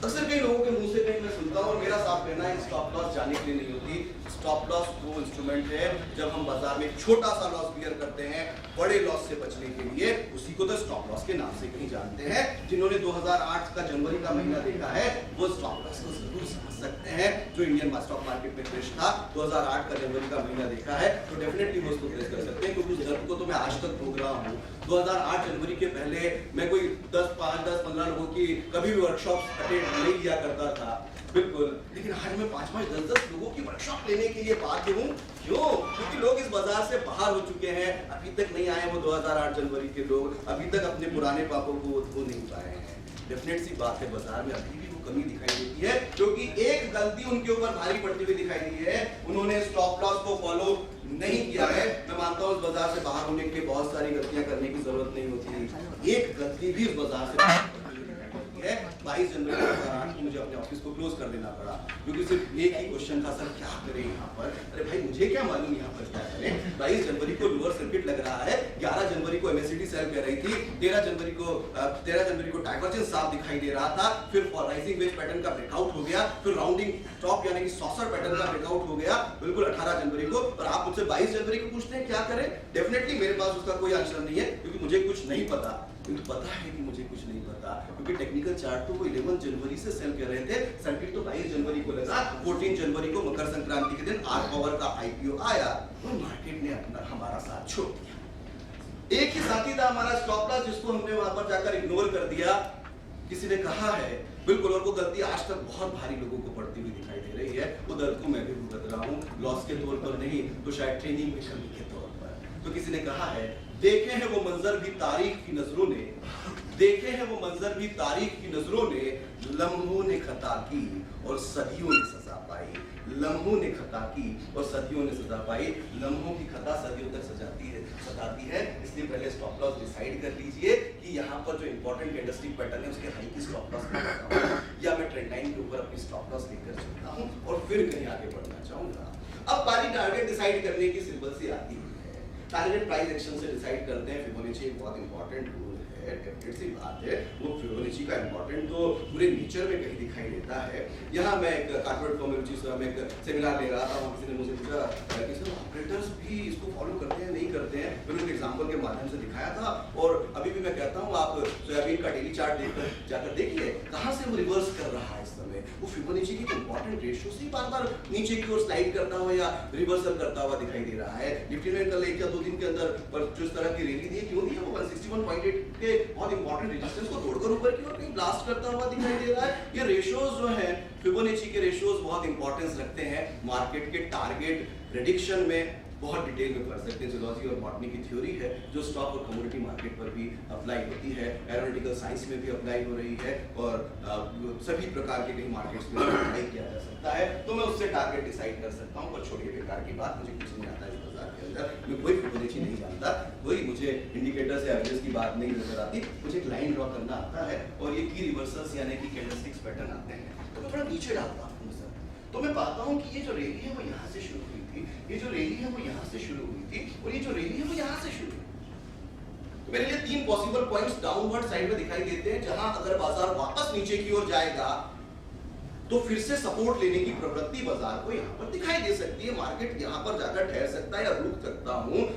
अक्सर कई लोगों के मुंह से कहीं मैं सुनता हूं, और मेरा साफ कहना है स्टॉप लॉस जाने के लिए नहीं होती। स्टॉप लॉस वो इंस्ट्रूमेंट है जब हम बाजार में छोटा सा लॉस बियर करते हैं बड़े लॉस से बचने के लिए, उसी को तो स्टॉप लॉस के नाम से कहीं जानते हैं। जिन्होंने 2008 का जनवरी का महीना देखा है वो स्टॉप लॉस को जरूर समझ सकते हैं। जो इंडियन स्टॉक मार्केट में क्रैश था 2008 का जनवरी का महीना देखा है तो डेफिनेटली वो उसको ट्रेस कर सकते हैं, क्योंकि उस दर्द को तो मैं आज तक भोग रहा हूँ। 2008 जनवरी के पहले मैं कोई 10-15 लोगों की कभी भी वर्कशॉप अटेंड नहीं किया करता था, बिल्कुल, लेकिन आज मैं 5-5, 10-10 लोगों की वर्कशॉप लेने के लिए बाध्य हूँ। क्यों? क्योंकि लोग इस बाजार से बाहर हो चुके हैं, अभी तक नहीं आए वो 2008 जनवरी के लोग, अभी तक अपने पुराने पापों को धो नहीं पाए हैं। डेफिनेट सी बात है, बाजार में अभी भी वो कमी दिखाई देती है, क्योंकि एक गलती उनके ऊपर भारी पड़ती हुई दिखाई दी है, उन्होंने स्टॉप लॉस को फॉलो नहीं किया है। मैं मानता हूँ इस बाजार से बाहर होने के लिए बहुत सारी गलतियां करने की जरूरत नहीं होती, एक गलती भी इस बाजार से 22 जनवरी 2008 को मुझे अपने ऑफिस को क्लोज कर देना पड़ा, क्योंकि सिर्फ एक ही क्वेश्चन था, सर क्या करें यहाँ पर। अरे भाई मुझे क्या मालूम यहाँ पर क्या करें। 22 जनवरी को लोअर सर्किट लग रहा है, 11 जनवरी को MACD सेल कर रही थी, 13 जनवरी को डाइवर्जेंस साफ दिखाई दे रहा था, फिर राइजिंग वेज पैटर्न का ब्रेकआउट हो गया, फिर राउंडिंग टॉप यानी कि सॉसर पैटर्न का ब्रेकआउट हो गया बिल्कुल 18 जनवरी को। और आप मुझसे 22 जनवरी को पूछते हैं क्या करें। डेफिनेटली मेरे पास उसका कोई आंसर नहीं है, क्योंकि मुझे कुछ नहीं पता, किंतु पता है कि मुझे कुछ नहीं पता, क्योंकि टेक्निकल चार्ट तो वो 11 जनवरी से सेल कर रहे थे, सर्किट तो 22 जनवरी को लगा, 14 जनवरी को मकर संक्रांति के दिन आर पावर का IPO आया और मार्केट ने अपना हमारा साथ छोड़ दिया। एक ही साथी था हमारा स्टॉप लॉस, जिसको हमने वहां पर जाकर इग्नोर कर दिया, किसी ने कहा है, बिल्कुल, और वो गलती आज तक बहुत भारी लोगों को पड़ती हुई दिखाई दे रही है। वो दर्द को मैं भी भुगत रहा हूँ, लॉस के तौर पर नहीं तो शायद ट्रेनिंग में कमी के तौर पर। तो किसी ने कहा है, देखे हैं वो मंजर भी तारीख की नजरों ने, देखे हैं वो मंजर भी तारीख की नजरों ने, लम्हों ने खता की और सदियों ने सजा पाई। लम्हों ने खता की और सदियों ने सजा पाई। लम्हों की खता सदियों तक सजाती है, इसलिए पहले स्टॉप लॉस डिसाइड कर लीजिए कि यहाँ पर जो इंपॉर्टेंट कैंडलस्टिक पैटर्न है उसके हाई की स्टॉप लॉस लगाता हूँ, या मैं ट्रेंड लाइन के ऊपर अपनी स्टॉप लॉस लेकर चलता हूँ और फिर कहीं आगे बढ़ना चाहूंगा। अब बारी टारगेट डिसाइड करने की सिंपल सी आती है। टारगेट प्राइस एक्शन से डिसाइड करते हैं। फिबोनाची एक बहुत इंपॉर्टेंट रूल है, डेफिनेट सी बात है। वो फिबोनाची का इंपॉर्टेंट तो पूरे नेचर में कहीं दिखाई देता है। यहाँ मैं एक कॉर्पोरेट फॉर्मेलिटी से हम एक सेमिनार ले रहा था, वहाँ किसी ने मुझे पूछा कि सर ऑपरेटर्स भी इसको फॉलो करते हैं नहीं करते हैं, मैंने उनको एग्जाम्पल के माध्यम से दिखाया था। और अभी भी मैं कहता हूँ आप सोयाबीन का डेली चार्ट देखकर जाकर देखिए कहाँ से वो रिवर्स कर रहा है इस समय। वो फिबोनाची की इंपॉर्टेंट रेशियो से बार बार नीचे की ओर स्लाइड करता हुआ या रिवर्सल करता हुआ दिखाई दे रहा है। निफ्टी में कल 1 या 2 दिन के अंदर पर जो इस तरह की रैली दी, क्यों दी है, वो 161.8 के बहुत इंपॉर्टेंट रेजिस्टेंस को तोड़कर ऊपर की ओर कहीं ब्लास्ट करता हुआ दिखाई दे रहा है। ये रेशियोज जो हैं, फिबोनाची के रेशियोज बहुत इंपॉर्टेंस रखते हैं मार्केट के टारगेट प्रेडिक्शन में। बहुत डिटेल में पढ़ सकते हैं, जूलॉजी और बॉटनी की थ्योरी है जो स्टॉक और कमोडिटी मार्केट पर भी अप्लाई होती है, एरोनॉटिकल साइंस में भी अप्लाई हो रही है, और सभी प्रकार के कहीं मार्केट्स में अप्लाई किया जा सकता है। तो मैं उससे टारगेट डिसाइड कर सकता हूँ। पर छोड़िए बेकार की बात, मुझे कुछ नहीं आता इस बाजार के अंदर, मैं कोई फिबोनाची नहीं जानता, कोई मुझे इंडिकेटर से एवरेज की बात नहीं नजर आती। मुझे एक लाइन ड्रॉ करना आता है और ये की रिवर्सल्स यानी कि कैंडलस्टिक्स पैटर्न आते हैं, तो मैं थोड़ा नीचे डालता हूँ सर, तो मैं पाता हूँ कि ये जो रैली है वो यहाँ से शुरू हुई थी, ये जो रैली है वो यहाँ से शुरू हुई थी, और ये जो रैली है वो यहाँ से शुरू हुई। तो मेरे लिए 3 पॉसिबल पॉइंट्स डाउनवर्ड साइड में दिखाई देते हैं, जहां अगर बाजार वापस नीचे की ओर जाएगा तो फिर से सपोर्ट लेने की प्रवृत्ति बाजार को यहाँ पर दिखाई दे सकती है। मार्केट यहाँ पर जाकर ठहर सकता है या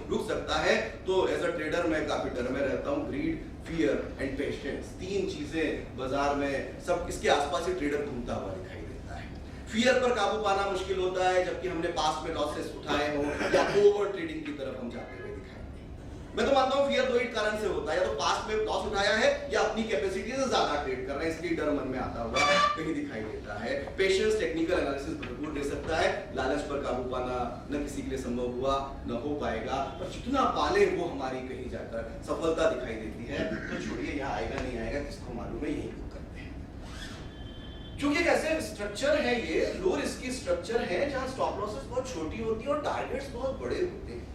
रुक सकता है। तो एज अ ट्रेडर मैं काफी डर में रहता हूँ। ग्रीड, फियर एंड पेशेंस, 3 चीजें बाजार में सब इसके आसपास ही ट्रेडर घूमता हुआ दिखाई देता है। फियर पर काबू पाना मुश्किल होता है, जबकि हमने पास्ट में लॉसेस उठाए हो या ओवर ट्रेडिंग की तरफ हम जाते हुए दिखाई दें। मैं तो मानता हूं फियर दो ही कारण से होता है, या तो पास्ट में लॉस उठाया है या अपनी कैपेसिटी से ज्यादा ट्रेड कर रहे हैं, इसलिए डर मन में आता हुआ कहीं दिखाई देता है। पेशेंस, टेक्निकल एनालिसिस भरपूर दे सकता है, लालच पर काबू पाना न किसी के लिए संभव हुआ न हो पाएगा, और जितना पाले वो हमारी कहीं जाकर सफलता दिखाई देती है। तो छोड़िए, यहाँ आएगा नहीं आएगा किसको मालूम है, यही करते हैं। क्योंकि एक ऐसे स्ट्रक्चर है, ये लो रिस्क की स्ट्रक्चर है जहां स्टॉप लॉसेस बहुत छोटी होती है और टारगेट्स बहुत बड़े होते हैं।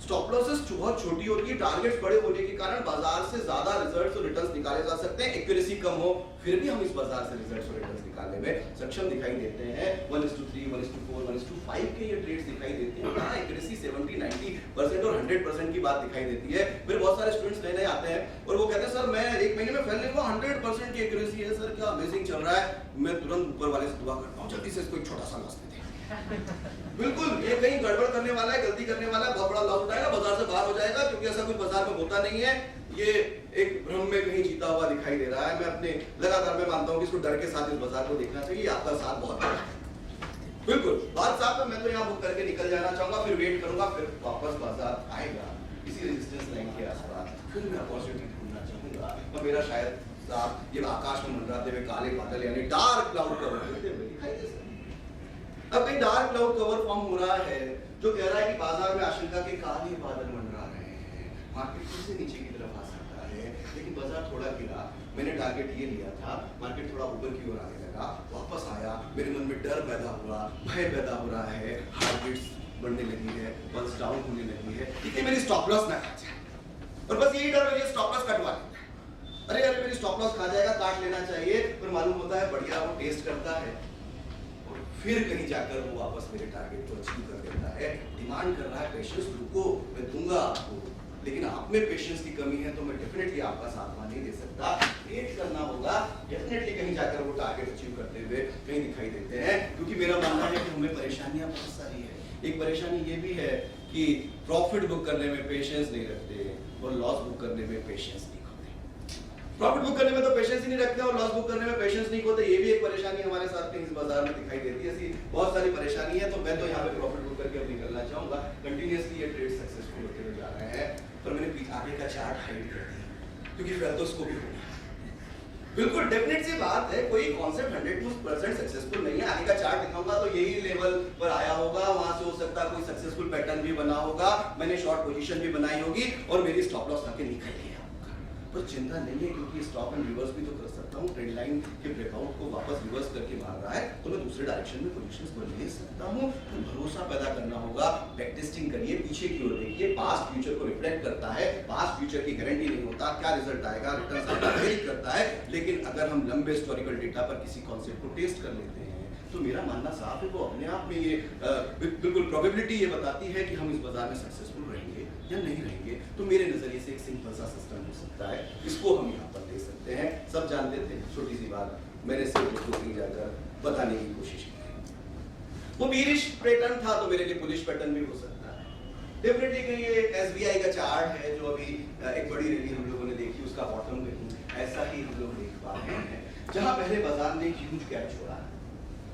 स्टॉप लॉसेस बहुत छोटी होती है, टारगेट्स बड़े होने के कारण बाजार से ज्यादा रिजल्ट्स और रिटर्न्स निकाले जा सकते हैं। एक्यूरेसी कम हो फिर भी हम इस बाजार से रिजल्ट्स और रिटर्न्स निकालने में सक्षम दिखाई देते हैं। 1:3, 1:4, 1:5 के ये ट्रेड्स दिखाई देते हैं, यहाँ एक्यूरेसी 70-90% और 100% की बात दिखाई देती है। फिर बहुत सारे स्टूडेंट्स नए आते हैं और वो कहते हैं सर मैं 1 महीने में फैल लूंगा, 100% की एक्यूरेसी है सर, क्या अमेजिंग चल रहा है। मैं तुरंत ऊपर वाले से दुआ करता हूँ जल्दी से इसको एक छोटा सा लॉस दे दे। बिल्कुल, ये कहीं गड़बड़ करने वाला है, गलती करने वाला है, बहुत बड़ा लॉस उठाएगा, बाजार से बाहर हो जाएगा, क्योंकि ऐसा कुछ बाजार में होता नहीं है। ये एक भ्रम में कहीं जीता हुआ दिखाई दे रहा है। मैं अपने लगातार मैं मानता हूं कि इसको डर के साथ इस बाजार को देखना चाहिए, आपका साथ बहुत बड़ा है। बिल्कुल बात साफ है, मैं तो यहाँ बुक करके निकल जाना चाहूंगा, फिर वेट करूंगा, फिर वापस बाजार आएगा इसी रेजिस्टेंस लाइन के आसपास, फिर मैं अपॉर्चुनिटी ढूंढना चाहूंगा। और मेरा शायद साथ ये आकाश में मंडराते हुए काले बादल यानी डार्क क्लाउड कवर होते हुए दिखाई दे सकते। अब कहीं डार्क क्लाउड कवर फॉर्म हो रहा है जो कह रहा है कि बाजार में आशंका के काले बादल मंडरा रहे हैं, मार्केट फिर से नीचे की तरफ आ सकता है, लेकिन बाजार थोड़ा गिरा, मैंने टारगेट ये लिया था, मार्केट थोड़ा ऊपर की ओर आने लगा, वापस आया, मेरे मन में डर पैदा हुआ, भय पैदा हो रहा है, हार्ट बीट्स बढ़ने लगी है, पल्स डाउन होने लगी है, इसलिए मेरी स्टॉप लॉस ना खा जाए। और बस यही डर मुझे स्टॉप लॉस कटवा लेता है। अरे मेरी स्टॉप लॉस खा जाएगा, काट लेना चाहिए, पर मालूम होता है बढ़िया वो टेस्ट करता है, फिर कहीं जाकर वो वापस मेरे टारगेट को अचीव कर देता है। डिमांड कर रहा है पेशेंस, रुको मैं दूंगा आपको, लेकिन आप में पेशेंस की कमी है तो मैं डेफिनेटली आपका साथ नहीं दे सकता। वेट करना होगा, डेफिनेटली कहीं जाकर वो टारगेट अचीव करते हुए कहीं दिखाई देते हैं। क्योंकि मेरा मानना है कि हमें परेशानियां बहुत सारी है। एक परेशानी ये भी है कि प्रॉफिट बुक करने में पेशेंस नहीं रखते और लॉस बुक करने में पेशेंस नहीं होते। प्रॉफिट बुक करने में तो पेशेंस ही नहीं रखते और लॉस बुक करने में पेशेंस नहीं होते, ये भी एक परेशानी हमारे साथ कहीं इस बाजार में दिखाई देती है। ऐसी बहुत सारी परेशानी है, तो मैं तो यहाँ पे प्रॉफिट बुक करके अब निकलना चाहूंगा। कंटिन्यूअसली ये ट्रेड सक्सेसफुल होते हुए जा रहे हैं, पर मैंने आगे का चार्ट हाइड कर दिया क्योंकि फिर तो उसको भी होना है। बिल्कुल डेफिनेट सी बात है, कोई कॉन्सेप्ट 100% सक्सेसफुल नहीं है। आगे का चार्ट दिखाऊंगा तो यही लेवल पर आया होगा, वहां से हो सकता है कोई सक्सेसफुल पैटर्न भी बना होगा, मैंने शॉर्ट पोजीशन भी बनाई होगी और मेरी स्टॉप लॉस आके निकल गया। पर चिंता नहीं है, क्योंकि स्टॉप एंड रिवर्स भी तो कर सकता हूँ। ट्रेंड लाइन के ब्रेकआउट को वापस रिवर्स करके मार रहा है तो मैं दूसरे डायरेक्शन में पोजीशंस बदल सकता हूँ। तो भरोसा पैदा करना होगा, बैक टेस्टिंग करिए, पीछे की ओर देखिए, पास्ट फ्यूचर को रिफ्लेक्ट करता है। पास्ट फ्यूचर की गारंटी नहीं होता, क्या रिजल्ट आएगा, रिटर्न वेरी करता है, लेकिन अगर हम लंबे हिस्टोरिकल डेटा पर किसी कॉन्सेप्ट को टेस्ट कर लेते हैं तो मेरा मानना साफ है, वो अपने आप में ये बिल्कुल प्रोबेबिलिटी ये बताती है कि हम इस बाजार में सक्सेसफुल रहेंगे या नहीं रहेंगे। तो मेरे नजरिए से एक सिंपल सा सिस्टम हो सकता है, इसको हम यहाँ पर दे सकते हैं। सब जानते थे, छोटी सी बात मैंने सिर्फ उसको कहीं जाकर बताने की कोशिश की। वो बीरिश पैटर्न था तो मेरे लिए बुलिश पैटर्न भी हो सकता है। डेफिनेटली कहीं ये SBI का चार्ट है जो अभी एक बड़ी रैली हम लोगों ने देखी, उसका बॉटम कहीं ऐसा ही हम लोग देख पा रहे हैं, जहां पहले बाजार ने ह्यूज गैप छोड़ा।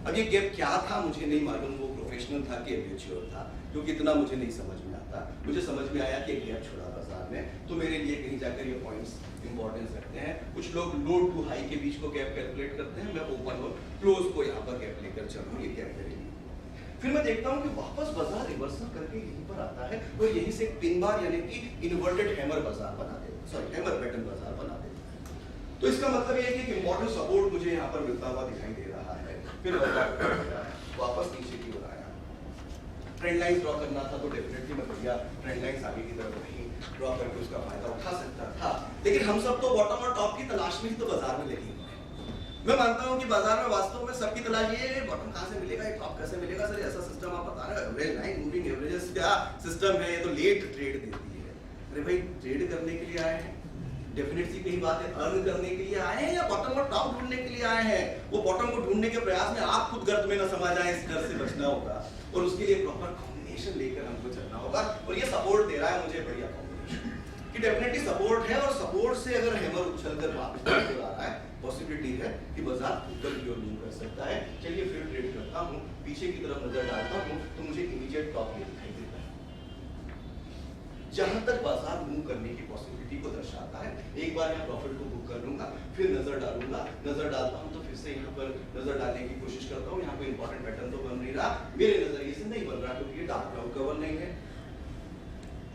अब ये गैप क्या था मुझे नहीं मालूम, वो प्रोफेशनल था कि एमेच्योर था, क्योंकि इतना मुझे नहीं समझ में आता। मुझे समझ में आया कि गैप छोड़ा बाजार में, तो मेरे लिए कहीं जाकर ये पॉइंट्स इंपॉर्टेंस रखते हैं। कुछ लोग लो टू हाई के बीच को गैप कैलकुलेट करते हैं, मैं ओपन और क्लोज को यहाँ पर गैप लेकर चल रहा हूँ, ये गैप करेंगे। फिर मैं देखता हूँ कि वापस बाजार रिवर्सल करके यहीं पर आता है और यहीं से पिन बार यानी कि इन्वर्टेड हैमर बाजार बना देता है, सॉरी हैमर पैटर्न बाजार बना देता है। तो इसका मतलब ये है कि इंपॉर्टेंट सपोर्ट मुझे यहाँ पर मिलता हुआ दिखाई दे रहा है। फिर वापस नीचे की ओर आया, ट्रेंड लाइन ड्रॉ करना था तो डेफिनेटली मैं बढ़िया ट्रेंड लाइन आगे की तरफ नहीं ड्रॉ करके उसका फायदा उठा सकता था, लेकिन हम सब तो बॉटम और टॉप की तलाश में ही तो बाजार में लगे हुए हैं। मैं मानता हूं कि बाजार में वास्तव में सबकी तलाश ये है, बॉटम कहां से मिलेगा, टॉप कैसे मिलेगा। सर ऐसा सिस्टम आप बता रहे हो, एवरेज लाइन मूविंग एवरेजेस क्या सिस्टम है, ये तो लेट ट्रेड देती है। अरे भाई ट्रेड करने के लिए आए हैं, डेफिनेटली कहीं बात है, अर्न करने के लिए आए हैं या बॉटम और टॉप ढूंढने के लिए आए हैं। वो बॉटम को ढूंढने के प्रयास में आप खुद गर्त में न समा जाएं, इस डर से बचना होगा और उसके लिए प्रॉपर कॉम्बिनेशन लेकर हमको चलना होगा। और ये सपोर्ट दे रहा है मुझे बढ़िया कॉम्बिनेशन कि डेफिनेटली सपोर्ट है, और सपोर्ट से अगर हैमर उछलकर वापस आ रहा है पॉसिबिलिटी है कि बाजार ऊपर की ओर मूव कर सकता है। चलिए फिर ट्रेड करता हूँ, पीछे की तरफ नजर डालता हूँ तो मुझे इमीडिएट टॉप ये दिखाई देता है। जहां तक बाजार मूव करने की पॉसिबिलिटी को दर्शाता है, एक बार यहाँ प्रॉफिट को बुक कर लूंगा, फिर नजर डालूंगा, नजर डालता हूँ तो फिर से यहाँ पर नजर डालने की कोशिश करता हूँ। यहाँ कोई इंपॉर्टेंट पैटर्न तो बन नहीं रहा, मेरे नजरिए से नहीं बन रहा क्योंकि ये डार्क क्लाउड कवर नहीं है।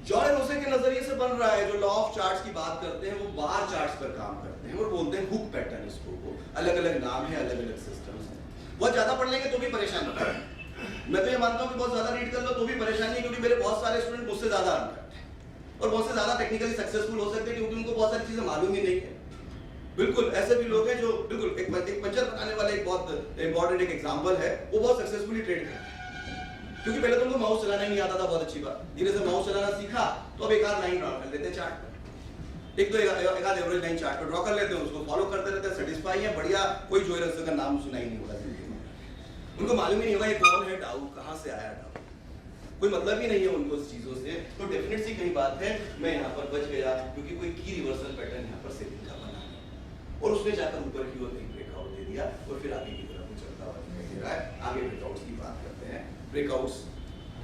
जॉय रोसे के नजरिए से बन रहा है, जो लॉ ऑफ चार्ट्स की बात करते हैं वो बार चार्ट्स पर काम करते हैं और बोलते हैं हुक पैटर्न। इसको अलग अलग नाम है, अलग अलग सिस्टम्स हैं। बहुत ज्यादा पढ़ लेंगे तो भी परेशानी है। मैं तो ये मानता हूँ कि बहुत ज्यादा रीड कर लो तो भी परेशानी है, क्योंकि मेरे बहुत सारे स्टूडेंट मुझसे ज्यादा अर्न करते हैं और बहुत से ज्यादा टेक्निकली सक्सेसफुल हो सकते हैं क्योंकि उनको बहुत सारी चीजें मालूम ही नहीं है। बिल्कुल ऐसे भी लोग हैं जो बिल्कुल एक पंचर बनाने वाला एक बहुत इंपॉर्टेंट एक एग्जांपल है, वो बहुत सक्सेसफुली ट्रेड करते हैं क्योंकि पहले तो उनको माउस चलाना ही नहीं आता था। बहुत अच्छी बात, धीरे से माउस चलाना सीखा तो अब एक आध लाइन ड्रॉ कर लेते हैं चार्ट पर, एक तो एक आध एवरेज लाइन चार्ट पर ड्रॉ कर लेते हैं, उसको फॉलो करते रहते हैं, सेटिस्फाई है, बढ़िया। कोई जोय रस्ते का नाम सुना ही नहीं होगा जिंदगी में, उनको मालूम ही नहीं होगा ये कौन है डाउ, कहाँ से आया डाउ, कोई मतलब ही नहीं है उनको इस चीजों से। तो डेफिनेट सी कहीं बात है मैं यहाँ पर बच गया क्योंकि कोई की रिवर्सल पैटर्न यहाँ पर सेलिंग का बना है और उसने जाकर ऊपर की ओर एक ब्रेकआउट दे दिया और फिर आगे की तरफ चलता हुआ दिखाई दे रहा है। आगे ब्रेकआउट्स की बात करते हैं। ब्रेकआउट्स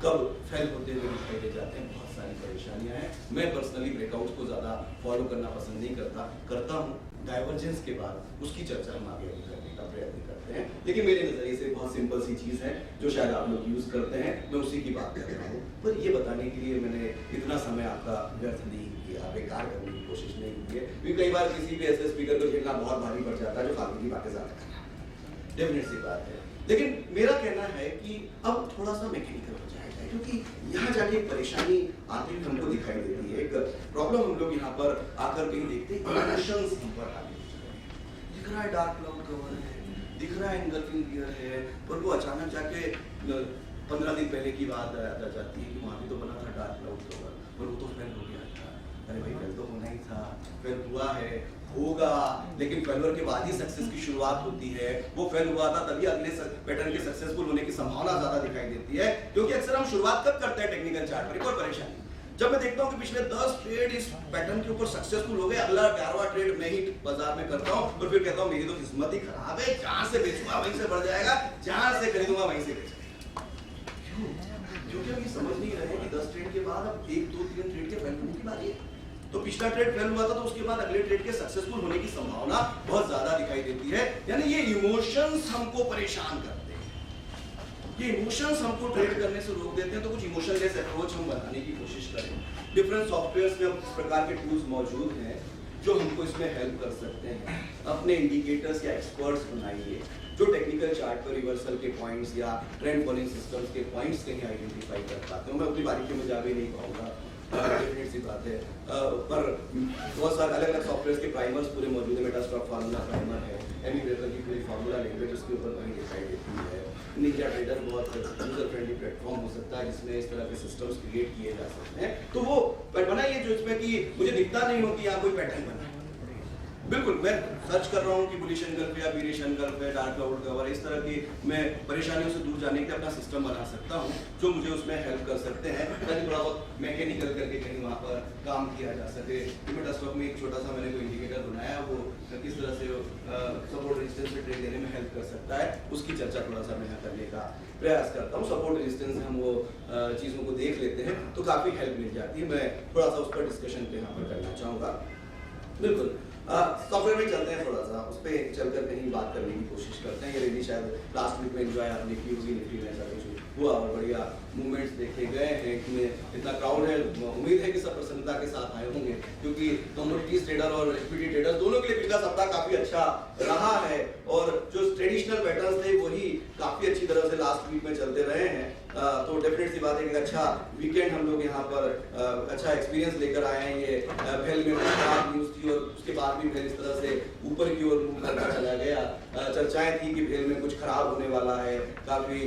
कब फेल होते हुए दिखाई दे जाते हैं, बहुत सारी परेशानियां हैं। मैं पर्सनली ब्रेकआउट्स को ज्यादा फॉलो करना पसंद नहीं करता हूं। डाइवर्जेंस के बाद उसकी चर्चा हम आगे करने का प्रयत्न करते हैं, लेकिन मेरे नजरिए से बहुत सिंपल सी चीज है जो शायद आप लोग यूज करते हैं, मैं उसी की बात कर रहा हूँ। पर ये बताने के लिए मैंने इतना समय आपका व्यर्थ नहीं किया, बेकार करने की कोशिश नहीं की है, क्योंकि कई बार किसी भी ऐसे स्पीकर को झेलना बहुत भारी पड़ जाता है जो फालतू की बातें ज्यादा करना, डेफिनेट सी बात है। लेकिन मेरा कहना है कि अब थोड़ा सा मैकेनिकल हो जाएगा, क्योंकि यहाँ जाके एक परेशानी आती हुई हमको दिखाई देती है, एक प्रॉब्लम हम लोग यहाँ पर आकर कहीं देखते हैं। इमोशंस हम पर आगे दिख रहा है, डार्क क्लाउड कवर है, दिख रहा है एंगल्फिंग गियर है, पर वो अचानक जाके 15 दिन पहले की बात आ जाती है कि वहाँ भी तो बना था डार्क क्लाउड कवर और वो तो फेल हो गया था। अरे भाई फेल तो होना ही था, फेल हुआ है, होगा, लेकिन फेलर के बाद ही सक्सेस की शुरुआत होती है। वो फेल हुआ था तभी अगले पैटर्न के सक्सेसफुल होने की संभावना ज्यादा दिखाई देती है, क्योंकि अक्सर हम शुरुआत कब करते हैं टेक्निकल चार्ट पर। एक और परेशानी, जब मैं देखता हूं कि पिछले 10 ट्रेड इस पैटर्न के ऊपर सक्सेसफुल हो गए, अगला 11वां ट्रेड मैं ही बाजार में करता हूं और फिर कहता हूं मेरी तो किस्मत ही खराब है, जहां से बेचूंगा वहीं से बढ़ जाएगा, जहां से खरीदूंगा वहीं से बेचूंगा। क्योंकि हम ये समझ नहीं रहे कि 10 ट्रेड के बाद अब 1 2 3 ट्रेड के फेल होने की बारी है। तो पिछला ट्रेड फेल हुआ था तो उसके बाद अगले ट्रेड के सक्सेसफुल होने की संभावना बहुत ज्यादा दिखाई देती है। यानी ये इमोशंस हमको परेशान करते हैं, ये इमोशंस हमको ट्रेड करने से रोक देते हैं। तो कुछ इमोशनलेस अप्रोच हम बनाने की कोशिश करें। डिफरेंट सॉफ्टवेयर्स में अब इस प्रकार के टूल्स मौजूद हैं जो हमको इसमें हेल्प कर सकते हैं। अपने इंडिकेटर्स या एक्सपर्ट्स बनाइए जो टेक्निकल चार्ट पर रिवर्सल के पॉइंट्स या ट्रेंड फॉलोइंग सिस्टम्स के पॉइंट्स कहीं आइडेंटिफाई कर पाते हो। मैं अपनी बारीकी में जा भी नहीं पाऊंगा, डेफिनेट सी बात है, पर बहुत सारे अलग अलग सॉफ्टवेयर के प्राइमर्स पूरे मौजूद है। मेटास्टॉक फार्मूला प्राइमर है, एमी वेबर की पूरी फार्मूला लैंग्वेज उसके ऊपर कहीं दिखाई देती है। निंजा ट्रेडर बहुत यूजर फ्रेंडली प्लेटफॉर्म हो सकता है जिसमें इस तरह के सिस्टम्स क्रिएट किए जा सकते हैं। तो वो बनाइए जो इसमें कि मुझे दिखता नहीं हो कि यहाँ कोई पैटर्न बना। बिल्कुल मैं सर्च कर रहा हूँ कि बुलिश एंगल्फ या बीरिश एंगल्फ है, डार्क क्लाउड कवर, इस तरह की मैं परेशानियों से दूर जाने के अपना सिस्टम बना सकता हूँ जो मुझे उसमें हेल्प कर सकते हैं, ताकि थोड़ा बहुत मैकेनिकल करके कहीं वहाँ पर काम किया जा सके। मेटास्टॉक में एक छोटा सा मैंने कोई इंडिकेटर बनाया, वो किस तरह से सपोर्ट रेजिस्टेंस पे ट्रेड देने में हेल्प कर सकता है, उसकी चर्चा थोड़ा सा मैं यहाँ करने का प्रयास करता हूँ। सपोर्ट रेजिस्टेंस से हम वो चीज़ों को देख लेते हैं तो काफ़ी हेल्प मिल जाती है। मैं थोड़ा सा उस पर डिस्कशन पे यहाँ पर करना चाहूँगा। बिल्कुल सॉफ्टवेयर में चलते हैं, थोड़ा सा उस पर चलकर कहीं बात करने की कोशिश करते हैं। ये रेडी शायद लास्ट वीक में एंजॉय आपने की होगी, निफ्टी में ऐसा कुछ हुआ और बढ़िया मूवमेंट्स देखे गए हैं कि इतना क्राउड है, उम्मीद है कि सब प्रसन्नता के साथ आए होंगे, क्योंकि कमोडिटीज ट्रेडर और इक्विटी ट्रेडर दोनों के लिए पिछला सप्ताह काफी अच्छा रहा है और जो ट्रेडिशनल पैटर्न्स थे वही काफी अच्छी तरह से लास्ट वीक में चलते रहे हैं। तो डेफिनेट सी बात है कि अच्छा वीकेंड हम लोग यहाँ पर अच्छा एक्सपीरियंस लेकर आए हैं। ये भेल में खराब न्यूज़ थी और उसके बाद भी भेल इस तरह से ऊपर की ओर मूव करता चला गया। चर्चाएं थी कि भेल में कुछ खराब होने वाला है, काफी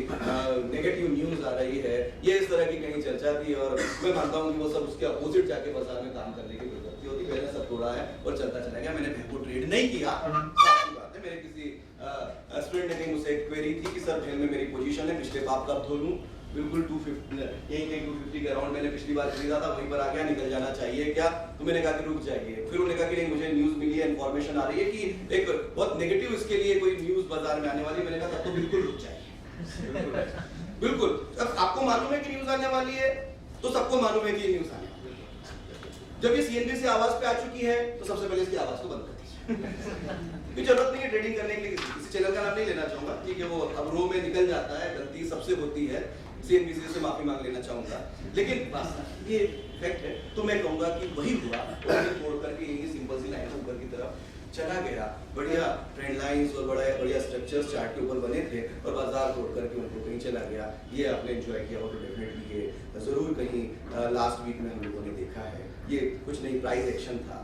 नेगेटिव न्यूज़ आ रही है, ये इस तरह की कहीं चर्चा थी और मैं मानता हूँ कि वो सब उसके अपोजिट जाके बाजार में काम करने की जरूरत होती। पहले सब तोड़ा है और चलता चला गया। मैंने भेल को ट्रेड नहीं किया, बात है। मेरे किसी स्टूडेंट ने कहीं मुझसे क्वेरी थी कि सर भेल में मेरी पोजीशन है, पिछले पाप कब धो लूं, बिल्कुल 250 यहीं कहीं 250 के अराउंड मैंने पिछली बार खरीदा था, वहीं पर आ गया, निकल जाना चाहिए क्या? तो मैंने कहा कि रुक जाइए। फिर उन्होंने कहा कि नहीं, मुझे न्यूज़ मिली है, इन्फॉर्मेशन आ रही है कि एक बहुत नेगेटिव इसके लिए कोई न्यूज़ बाजार में आने वाली है। मैंने कहा तब तो बिल्कुल रुक जाइए। बिल्कुल, अब आपको मालूम है कि न्यूज़ आने वाली है, तो सबको मालूम है कि ये न्यूज़ आने वाली है। जब ये CNBC आवाज पे आ चुकी है, तो सबसे पहले इसकी आवाज को बंद कर दीजिए। कोई जरूरत नहीं है ट्रेडिंग करने के लिए, किसी चैनल का नाम नहीं लेना चाहूंगा, ठीक है, वो अब रो में निकल जाता है, गलती सबसे होती है, CNBC से माफी मांग लेना चाहूंगा, लेकिन बस ये फैक्ट है। तो मैं कहूंगा कि वही हुआ, और छोड़ करके यही सिंपल सी लाइन ऊपर की तरफ चला गया। बढ़िया ट्रेंड लाइंस और बढ़िया स्ट्रक्चर्स चार्ट के ऊपर बने थे, और बाजार तोड़ करके उनको कहीं चला गया। ये आपने एंजॉय किया हो तो डेफिनेटली ये जरूर कहीं लास्ट वीक में हम लोगों ने देखा है। ये कुछ नहीं, प्राइस एक्शन था।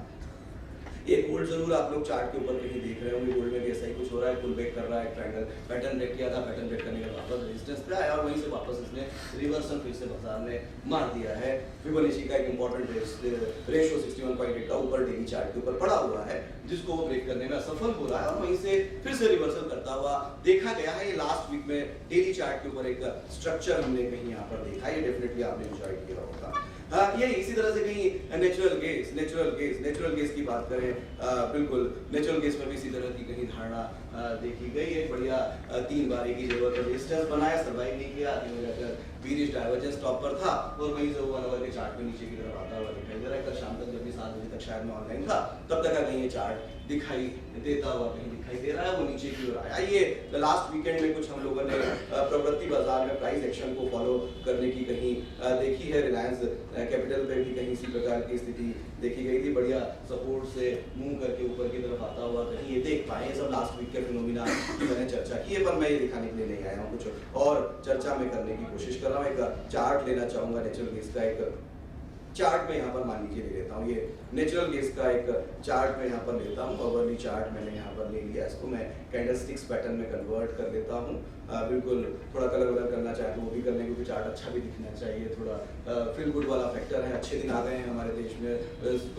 ये गोल्ड जरूर आप लोग चार्ट के ऊपर कहीं देख रहे होंगे, गोल्ड में भी ऐसा ही कुछ हो रहा है, पुल बैक कर रहा है, ट्रायंगल पैटर्न ब्रेक किया था, पैटर्न ब्रेक करने के बाद वापस रेजिस्टेंस पे आया, और वहीं से वापस इसने रिवर्सल फिर से बाजार ने मार दिया है। फिबोनाची का एक इंपॉर्टेंट रेशियो 61.8 का ऊपर डेली चार्ट के ऊपर पड़ा हुआ है, जिसको वो ब्रेक करने में असफल हो रहा है, और वहीं से फिर से रिवर्सल करता हुआ देखा गया है। ये लास्ट वीक में डेली चार्ट के ऊपर एक स्ट्रक्चर हमने कहीं यहाँ पर देखा, ये डेफिनेटली आपने एंजॉय किया होगा। ये इसी तरह से कहीं नेचुरल गैस की बात करें, बिल्कुल नेचुरल गैस में भी इसी तरह की कहीं धारणा देखी गई। एक बढ़िया 3 बारी की लेवल पर रेजिस्टेंस बनाया, सर्वाइव नहीं किया, आगे में जाकर बीरिश डाइवर्जेंस टॉप पर था, और वहीं से वो 1 आवर के चार्ट में नीचे की तरफ आता हुआ दिखाई दे रहा है। कल शाम तक जब भी 7 बजे तक शायद मैं ऑनलाइन था, तब तक का कहीं ये चार्ट दिखाई देता हुआ कहीं दिखाई दे रहा है, वो नीचे की ओर आया। ये लास्ट वीकेंड में कुछ हम लोगों ने प्रवृत्ति बाजार में प्राइस एक्शन को फॉलो करने की कहीं देखी है। रिलायंस कैपिटल पे भी कहीं इसी प्रकार की स्थिति देखी गई थी, बढ़िया सपोर्ट से मूव करके ऊपर की तरफ आता हुआ कहीं ये देख पाए। सब लास्ट वीक के फिनोमिना की मैंने चर्चा की है, पर मैं ये दिखाने के लिए नहीं आया हूँ, कुछ और चर्चा में करने की कोशिश कर रहा हूँ। एक चार्ट लेना चाहूंगा नेचुरल गैस का, एक चार्ट में यहाँ पर मान लीजिए ले लेता हूँ, ये नेचुरल गैस का एक चार्ट में यहाँ पर लेता हूँ। ओवरली चार्ट मैंने यहाँ पर ले लिया, इसको मैं कैंडलस्टिक्स पैटर्न में कन्वर्ट कर लेता हूँ। बिल्कुल थोड़ा कलर वलर करना चाहे तो वो भी करने, क्योंकि चार्ट अच्छा भी दिखना चाहिए, थोड़ा फील गुड वाला फैक्टर है। अच्छे दिन आ गए हैं हमारे देश में,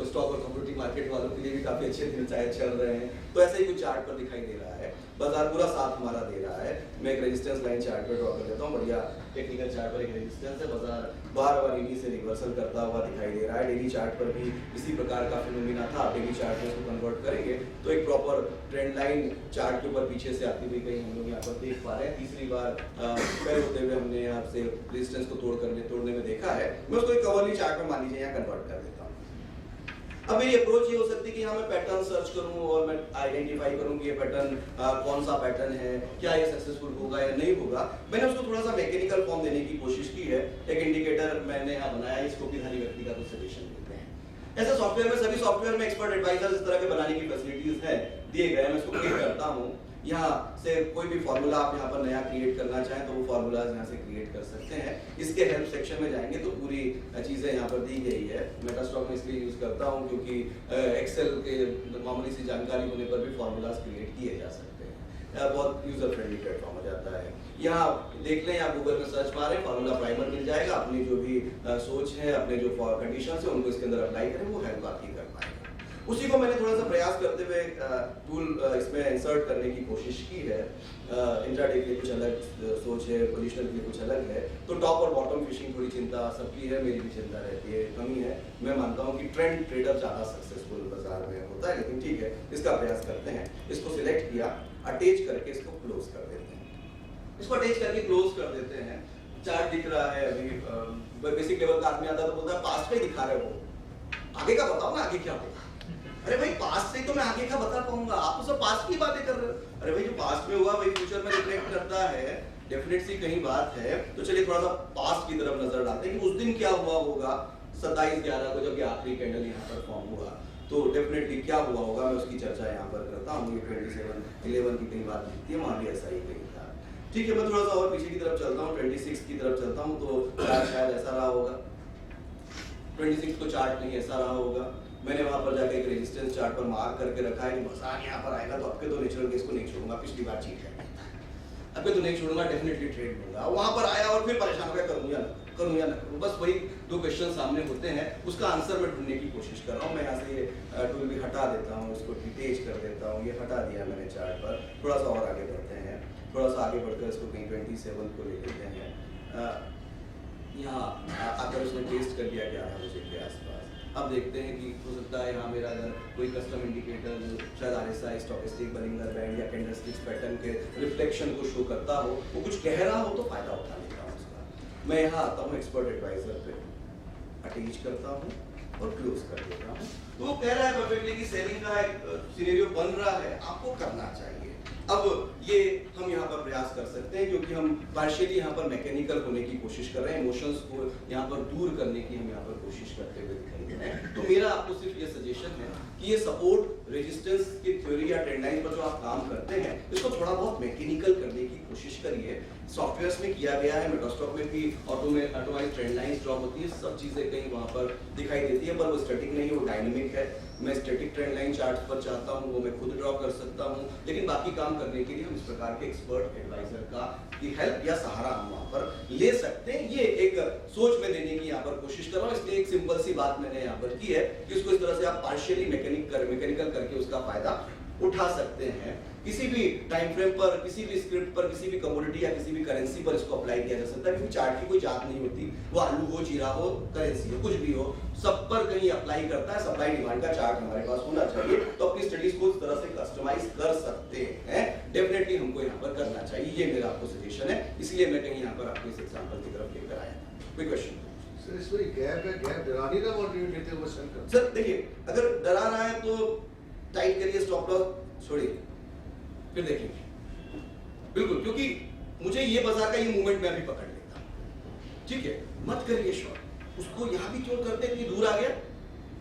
स्टॉक और कमोडिटी मार्केट वालों के लिए भी काफी अच्छे दिन चाहे चल रहे हैं, तो ऐसा ही कुछ चार्ट पर दिखाई दे रहा है। बाजार पूरा साथ हमारा दे रहा है। मैं एक रेजिस्टेंस लाइन चार्ट पर ड्रॉ कर लेता हूँ, बढ़िया टेक्निकल चार्ट पर एक रेजिस्टेंस है, बाजार बार इन्हीं से रिवर्सल करता हुआ दिखाई दे रहा है। डेली चार्ट पर भी इसी प्रकार का फिनोमिना था, डेली चार्ट में इसको कन्वर्ट करेंगे तो एक प्रॉपर ट्रेंड लाइन चार्ट के ऊपर पीछे से आती हुई कहीं हम लोग यहाँ पर देख पा रहे हैं। तीसरी बार फेल होते हुए हमने यहाँ से रेजिस्टेंस को तोड़ने में देखा है। मैं उसको एक कवरली चार्ट में मान लीजिए यहाँ कन्वर्ट कर देता हूँ। अब मेरी अप्रोच ये हो सकती है कि हाँ मैं पैटर्न सर्च करूं और मैं आइडेंटिफाई करूं कि ये पैटर्न कौन सा पैटर्न है, क्या ये सक्सेसफुल होगा या नहीं होगा। मैंने उसको थोड़ा सा मैकेनिकल फॉर्म देने की कोशिश की है। एक इंडिकेटर मैंने यहाँ बनाया, इसको भी धारी व्यक्ति का कुछ सजेशन देते हैं। ऐसे सॉफ्टवेयर में, सभी सॉफ्टवेयर में एक्सपर्ट एडवाइजर इस तरह के बनाने की फैसिलिटीज है, दिए गए हैं। मैं इसको क्लिक करता हूँ, यहाँ से कोई भी फॉर्मूला आप यहाँ पर नया क्रिएट करना चाहें तो वो फॉर्मूलाज यहाँ से क्रिएट कर सकते हैं। इसके हेल्प सेक्शन में जाएंगे तो पूरी चीजें यहाँ पर दी गई है। मेटास्टॉक में इसलिए यूज करता हूँ क्योंकि एक्सेल के मामूली सी जानकारी होने पर भी फॉर्मूलाज क्रिएट किए जा सकते हैं। बहुत यूजर फ्रेंडली प्लेटफॉर्म हो जाता है। यहाँ देख लें, आप गूगल में सर्च पा रहे हैं, फॉर्मूला प्राइमर मिल जाएगा। अपनी जो भी सोच है, अपने जो कंडीशन है, उनको इसके अंदर अप्लाई करें, वो हेल्प आपकी कर पाएंगे। उसी को मैंने थोड़ा सा प्रयास करते हुए टूल इसमें इंसर्ट करने की कोशिश की है। इंट्राडे के लिए कुछ अलग सोच है, पोजिशनल के लिए कुछ अलग है। तो टॉप और बॉटम फिशिंग थोड़ी चिंता सबकी है, मेरी भी चिंता रहती है, कमी है। मैं मानता हूँ कि ट्रेंड ट्रेडर ज़्यादा सक्सेसफुल बाजार में होता है, लेकिन ठीक है, इसका प्रयास करते हैं। इसको सिलेक्ट किया, अटैच करके इसको क्लोज कर देते हैं। इसको अटैच करके क्लोज कर देते हैं। चार्ट दिख रहा है, अभी बेसिक लेवल का आदमी आता तो बोलता है पास्ट में दिखा रहे हो, आगे का बताओ ना, आगे क्या होगा। अरे भाई पास्ट से तो मैं आगे का बता पाऊंगा, आप तो सब पास्ट की बातें कर रहे हो। अरे भाई जो पास्ट में हुआ वही फ्यूचर में रिफ्लेक्ट करता है, डेफिनेट सी कहीं बात है। तो चलिए थोड़ा सा पास्ट की तरफ नजर डालते हैं कि उस दिन क्या हुआ होगा 27/11 को, जब ये आखिरी कैंडल यहाँ पर फॉर्म हुआ, तो डेफिनेटली क्या हुआ होगा, मैं उसकी चर्चा यहाँ पर करता हूँ। 27/11 की कहीं बात दिखती है, वहाँ भी ऐसा ही कहीं था। ठीक है, मैं थोड़ा सा और पीछे की तरफ चलता हूँ, 26 की तरफ चलता हूँ, तो शायद ऐसा रहा होगा। 26 को चार्ट नहीं ऐसा रहा होगा। मैंने वहां पर जाकर एक रेजिस्टेंस चार्ट पर मार्क करके रखा है कि बाजार यहाँ पर आएगा तो आपके तो नेचुरल गैस को नहीं छोड़ूंगा, पिछली बार चीट है, आपके तो नहीं छोड़ूंगा, डेफिनेटली ट्रेड लूंगा। वहां पर आया और फिर परेशान हो गया, करूँ या ना करूँ। बस वही 2 क्वेश्चन सामने होते हैं, उसका आंसर मैं ढूंढने की कोशिश कर रहा हूँ। मैं यहाँ से ये टूल भी हटा देता हूँ, इसको डिटेच कर देता हूँ। ये हटा दिया मैंने चार्ट पर। थोड़ा सा और आगे बढ़ते हैं, थोड़ा सा आगे बढ़कर इसको कहीं 27 को ले लेते हैं। यहाँ आकर उसने टेस्ट कर लिया 11 बजे के आसपास। अब देखते हैं कि हो सकता है यहाँ मेरा अगर कोई कस्टम इंडिकेटर शायद RSI स्टोकेस्टिक बरिंगर बैंड या कैंडलस्टिक्स पैटर्न के रिफ्लेक्शन को शो करता हो, वो कुछ कह रहा हो तो फायदा उठा लेता हूँ उसका। मैं यहाँ आता हूँ एक्सपर्ट एडवाइजर पे, अटैच करता हूँ और क्लोज कर देता हूँ। तो वो कह रहा है परफेक्टली कि सेलिंग का एक सिनेरियो बन रहा है, आपको करना चाहिए। अब ये हम यहाँ पर प्रयास कर सकते हैं क्योंकि हम पार्शियली यहाँ पर मैकेनिकल होने की कोशिश कर रहे हैं, इमोशंस को यहाँ पर दूर करने की हम यहाँ पर कोशिश करते हुए दिखाई दे रहे हैं। तो मेरा आपको सिर्फ ये सजेशन है कि ये सपोर्ट रेजिस्टेंस की थ्योरी या ट्रेंड लाइन पर जो आप काम करते हैं इसको थोड़ा बहुत मैकेनिकल करने की कोशिश करिए। सॉफ्टवेयर्स में किया गया है, मेटास्टॉक में भी ऑटोमेटिक ट्रेंड लाइंस ड्रॉ होती है, सब चीजें कहीं वहाँ पर दिखाई देती है, पर वो स्टैटिक नहीं है, वो डायनेमिक है। मैं स्टैटिक ट्रेंड लाइन चार्ट पर चाहता हूँ वो मैं खुद ड्रॉ कर सकता हूँ, लेकिन बाकी काम करने के लिए हम इस प्रकार के एक्सपर्ट एडवाइजर का की हेल्प या सहारा हम वहाँ पर ले सकते हैं। ये एक सोच में देने की यहाँ पर कोशिश कर रहा हूँ, इसलिए एक सिंपल सी बात मैंने यहाँ पर की है कि इसको इस तरह से आप पार्शियली मैकेनिकल करके उसका फायदा उठा सकते हैं। किसी भी टाइम फ्रेम पर, किसी भी स्क्रिप्ट पर, किसी भी कमोडिटी या किसी भी करेंसी पर इसको अप्लाई किया जा सकता है, क्योंकि चार्ट की कोई जात नहीं होती, वो आलू हो, जीरा हो, करेंसी हो, कुछ भी हो, सब पर कहीं अप्लाई करता है। सप्लाई डिमांड का चार्ट हमारे पास होना चाहिए, तो अपनी स्टडीज को इस तरह से कस्टमाइज कर सकते हैं। डेफिनेटली हमको यहाँ पर करना चाहिए, ये मेरा आपको सजेशन है, इसलिए मैं कहीं यहाँ पर आपको इस एग्जांपल की तरफ लेकर आया। कोई क्वेश्चन? सर इसमें गैप है, गैप डरा नहीं रहा मॉडरेट लेते हुए सर? सर देखिए, अगर डरा रहा है तो टाइट करिए, स्टॉप लॉस छोड़िए, फिर देखेंगे। बिल्कुल, क्योंकि मुझे ये बाजार का ये मूवमेंट मैं भी पकड़ लेता हूं, ठीक है, मत करिए शॉर्ट। उसको यहाँ भी क्यों करते हैं कि दूर आ गया,